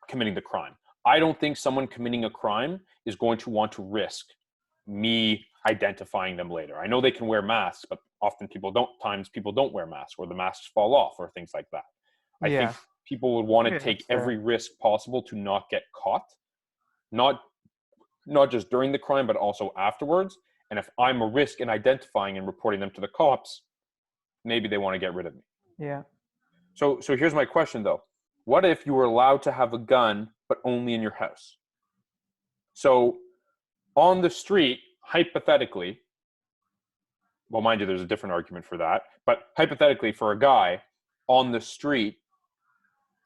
committing the crime. I don't think someone committing a crime is going to want to risk me identifying them later. I know they can wear masks, but often people don't wear masks, or the masks fall off, or things like that. I think yeah, people would want to yeah, take that's every fair. risk possible to not get caught, not not just during the crime, but also afterwards. And if I'm a risk in identifying and reporting them to the cops, maybe they want to get rid of me. Yeah. So here's my question though. What if you were allowed to have a gun, but only in your house? So on the street, hypothetically, well, mind you, there's a different argument for that, but hypothetically, for a guy on the street,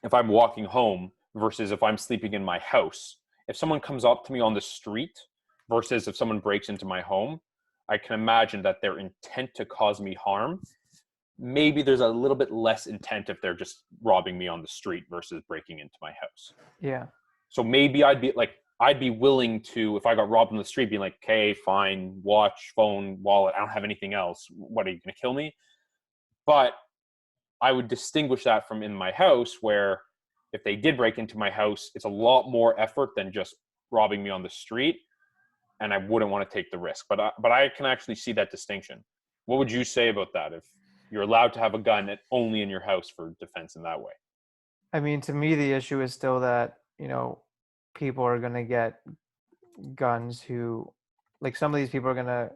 if I'm walking home versus if I'm sleeping in my house, if someone comes up to me on the street versus if someone breaks into my home, I can imagine that their intent to cause me harm, maybe there's a little bit less intent if they're just robbing me on the street versus breaking into my house. Yeah. So maybe I'd be willing to, if I got robbed on the street, being like, okay, fine, watch, phone, wallet, I don't have anything else. What, are you going to kill me? But I would distinguish that from in my house, where if they did break into my house, it's a lot more effort than just robbing me on the street, and I wouldn't want to take the risk. But I can actually see that distinction. What would you say about that if you're allowed to have a gun only in your house for defense in that way? I mean, to me, the issue is still that, people are going to get guns who, like, some of these people are going to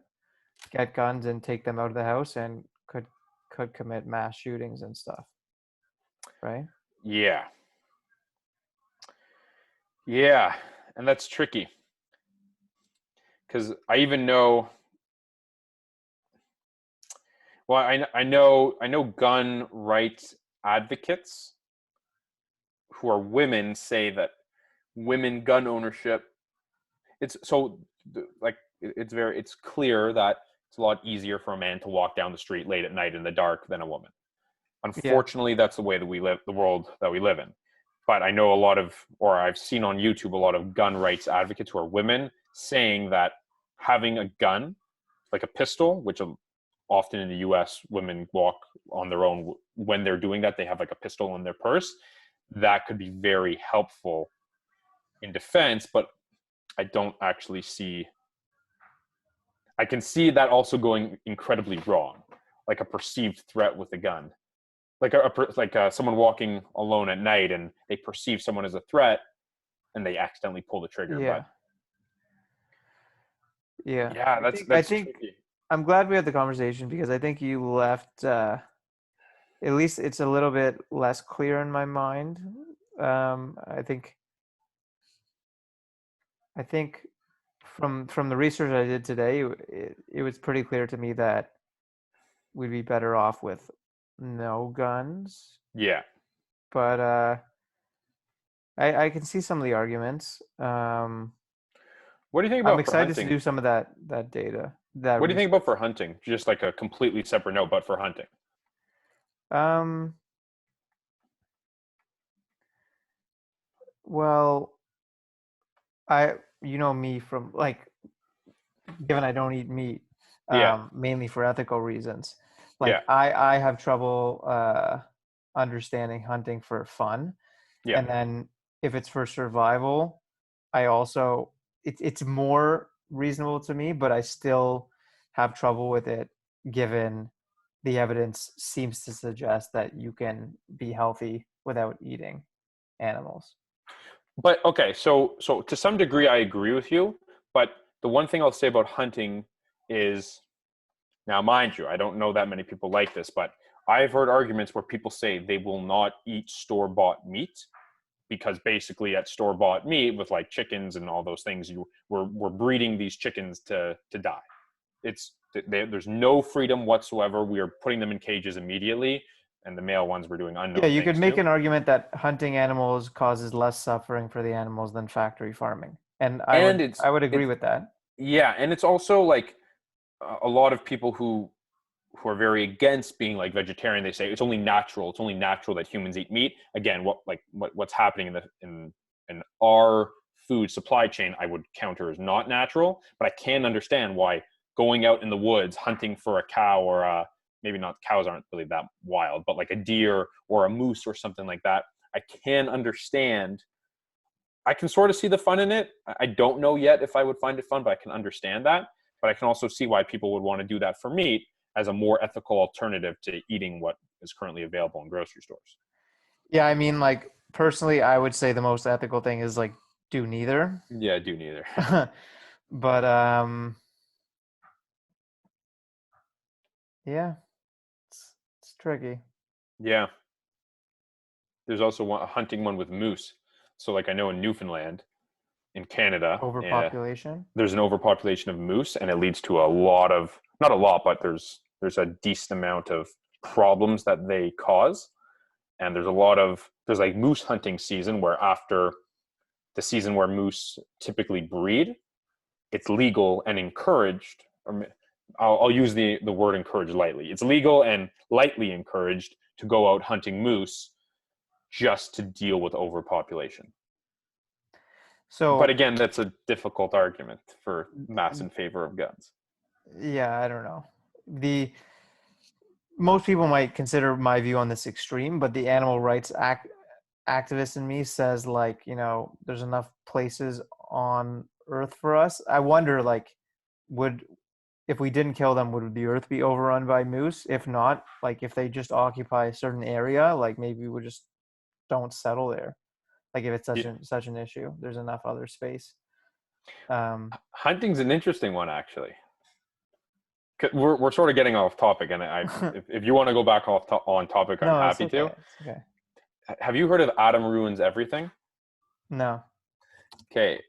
get guns and take them out of the house and could commit mass shootings and stuff, right? Yeah. Yeah, and that's tricky. Because I even know, well, I know gun rights advocates who are women say that women gun ownership, it's so like it's clear that it's a lot easier for a man to walk down the street late at night in the dark than a woman. Yeah. Unfortunately, that's the way that we live, the world that we live in. But I know I've seen on YouTube a lot of gun rights advocates who are women saying that having a gun, like a pistol, which often in the US, women walk on their own. When they're doing that, they have like a pistol in their purse. That could be very helpful in defense, but I don't actually see. I can see that also going incredibly wrong, like a perceived threat with a gun, like someone walking alone at night and they perceive someone as a threat, and they accidentally pull the trigger. Yeah. But Yeah. yeah, I that's think tricky. I'm glad we had the conversation because I think you left, at least it's a little bit less clear in my mind. I think from the research I did today, it was pretty clear to me that we'd be better off with no guns. Yeah. But I can see some of the arguments. What do you think I'm about for excited to hunting? do some of that data, that What do you think about research. for hunting? Just like a completely separate note, but for hunting. Um, well, you know me from, like, given I don't eat meat, Yeah. mainly for ethical reasons. Yeah. Like, I have trouble understanding hunting for fun, Yeah. and then if it's for survival, I also it's more reasonable to me, but I still have trouble with it given the evidence seems to suggest that you can be healthy without eating animals. But okay, so to some degree I agree with you, but the one thing I'll say about hunting is, now mind you, I don't know that many people like this, but I've heard arguments where people say they will not eat store-bought meat because basically at store-bought meat with like chickens and all those things, we're breeding these chickens to die. There's no freedom whatsoever. We are putting them in cages immediately, and the male ones we're doing Yeah, unknown you could things make to. an argument that hunting animals causes less suffering for the animals than factory farming. And I And would I would agree it's with that. yeah, and it's also like a lot of people who are very against being like vegetarian, they say it's only natural. It's only natural that humans eat meat. Again, what's happening in our food supply chain, I would counter as not natural. But I can understand why going out in the woods hunting for a cow or maybe not, cows aren't really that wild, but like a deer or a moose or something like that. I can understand. I can sort of see the fun in it. I don't know yet if I would find it fun, but I can understand that. But I can also see why people would want to do that for meat as a more ethical alternative to eating what is currently available in grocery stores. Yeah, I mean, like, personally, I would say the most ethical thing is, like, do neither. Yeah, I do neither. But yeah, it's tricky. Yeah. There's also a hunting one with moose. So like I know in Newfoundland, in Canada, Overpopulation. there's an overpopulation of moose, and it leads to a lot of, not a lot, but there's a decent amount of problems that they cause. And there's like moose hunting season where after the season where moose typically breed, it's legal and encouraged. I'll use the word encouraged lightly. It's legal and lightly encouraged to go out hunting moose just to deal with overpopulation. But So, again, that's a difficult argument for mass in favor of guns. yeah, I don't know. The Most people might consider my view on this extreme, but the animal rights activist in me says, like, there's enough places on Earth for us. I wonder, like, would if we didn't kill them, would the Earth be overrun by moose? If not, like, if they just occupy a certain area, like maybe we just don't settle there. Like, if it's Yeah. such an issue, there's enough other space. Um, Hunting's an interesting one, actually. We're sort of getting off topic, and if you want to go back on topic, I'm no, it's happy to. okay. It's okay. Have you heard of Adam Ruins Everything? No. Okay,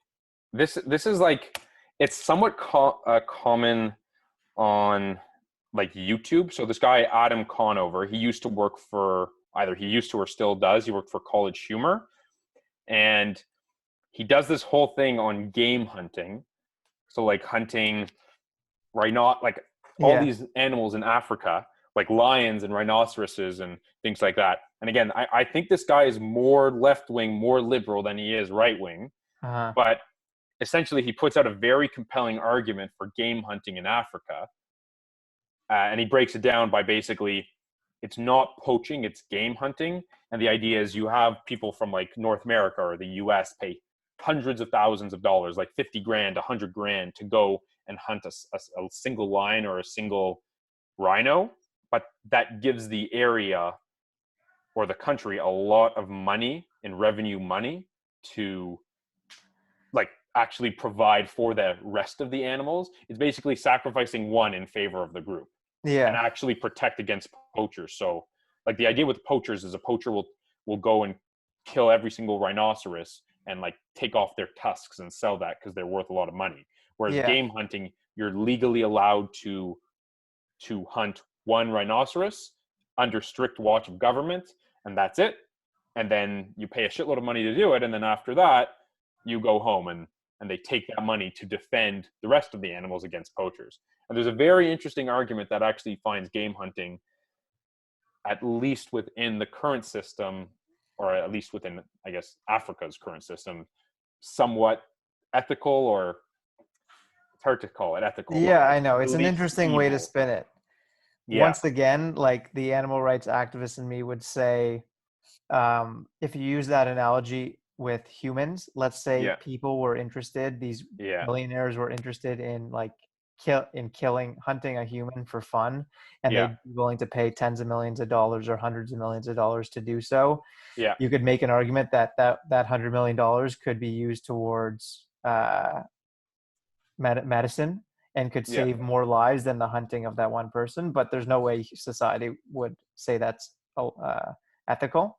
this is like, it's somewhat common on like YouTube. So this guy Adam Conover, he used to work for, either he used to or still does, he worked for College Humor, and he does this whole thing on game hunting. So like hunting like all Yeah. these animals in Africa, like lions and rhinoceroses and things like that. And again, I think this guy is more left wing, more liberal than he is right wing. Uh-huh. But essentially, he puts out a very compelling argument for game hunting in Africa. And he breaks it down by basically, it's not poaching, it's game hunting. And the idea is you have people from like North America or the US pay hundreds of thousands of dollars, like 50 grand, 100 grand to go and hunt a single lion or a single rhino. But that gives the area or the country a lot of money in revenue money to like actually provide for the rest of the animals. It's basically sacrificing one in favor of the group and Yeah. actually protect against poachers. So like the idea with poachers is a poacher will go and kill every single rhinoceros and like take off their tusks and sell that because they're worth a lot of money. Whereas Yeah. game hunting, you're legally allowed to hunt one rhinoceros under strict watch of government, and that's it. And then you pay a shitload of money to do it, and then after that, you go home and they take that money to defend the rest of the animals against poachers. And there's a very interesting argument that actually finds game hunting, at least within the current system, or at least within, I guess, Africa's current system, somewhat ethical, or it's hard to call it ethical, but Yeah, like I know. at It's an least interesting way to evil. spin it. Yeah, Once again, like the animal rights activist in me would say, if you use that analogy with humans, let's say yeah, people were interested, these yeah, billionaires were interested in like hunting a human for fun, and yeah, they'd be willing to pay tens of millions of dollars or hundreds of millions of dollars to do so. yeah, You could make an argument that $100 million could be used towards medicine and could yeah, save more lives than the hunting of that one person. But there's no way society would say that's ethical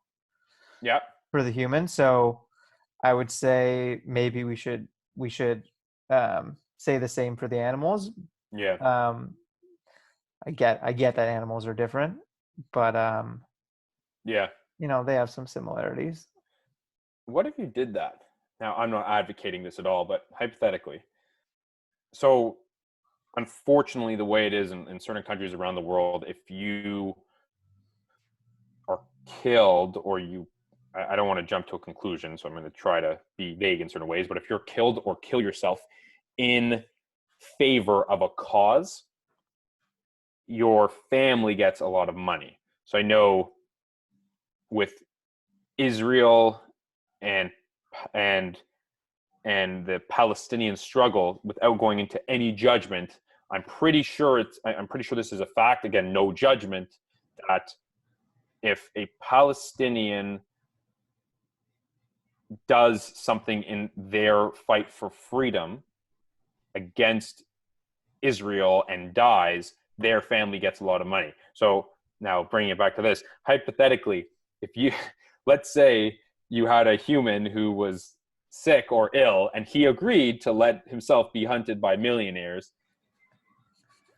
yeah, for the human. So I would say maybe we should say the same for the animals. yeah, Um, I get that animals are different, but yeah. they have some similarities. What if you did that? Now, I'm not advocating this at all, but hypothetically. So, unfortunately, the way it is in certain countries around the world, if you are killed or I don't want to jump to a conclusion, so I'm going to try to be vague in certain ways, but if you're killed or kill yourself in favor of a cause, your family gets a lot of money. So I know with Israel and and the Palestinian struggle, without going into any judgment, I'm pretty sure this is a fact. Again, no judgment. That if a Palestinian does something in their fight for freedom against Israel and dies, their family gets a lot of money. So now bringing it back to this, hypothetically, if you, let's say you had a human who was sick or ill and he agreed to let himself be hunted by millionaires,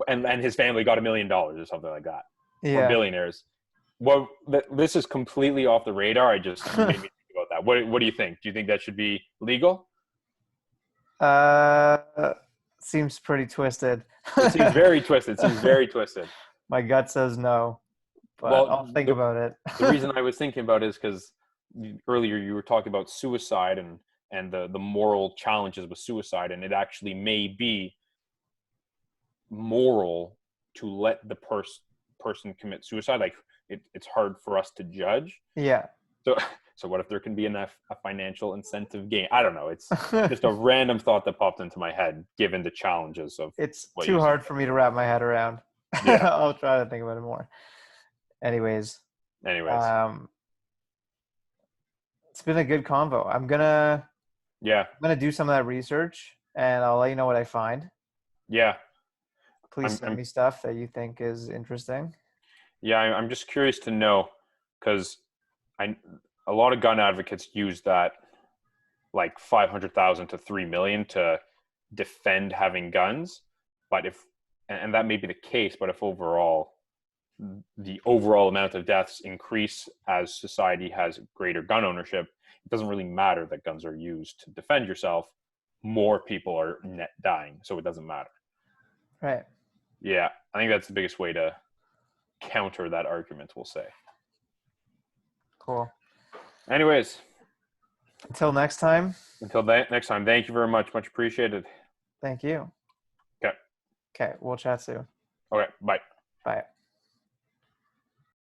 and his family got $1 million or something like that, or Yeah. billionaires. Well, this is completely off the radar. You made me think about that. What do you think? Do you think that should be legal? uh, seems pretty twisted. It seems very twisted. It seems very twisted. My gut says no, but I'll Well, think about it. the reason I was thinking about it is because earlier you were talking about suicide and the moral challenges with suicide, and it actually may be moral to let the person commit suicide. Like it's hard for us to judge. Yeah. So So what if there can be a financial incentive gain? I don't know. It's just a random thought that popped into my head, given the challenges of It's what too you hard said. for me to wrap my head around. Yeah. I'll try to think about it more. Anyways, Anyways. it's been a good convo. I'm gonna do some of that research, and I'll let you know what I find. Yeah. Please send me stuff that you think is interesting. Yeah, I'm just curious to know, because a lot of gun advocates use that like 500,000 to 3 million to defend having guns, but and that may be the case, but if the overall amount of deaths increase as society has greater gun ownership, it doesn't really matter that guns are used to defend yourself. More people are net dying, so it doesn't matter. Right. Yeah, I think that's the biggest way to counter that argument, we'll say. Cool. Anyways. Until next time. Next time, thank you very much. Much appreciated. Thank you. Okay. Okay, we'll chat soon. Okay, bye.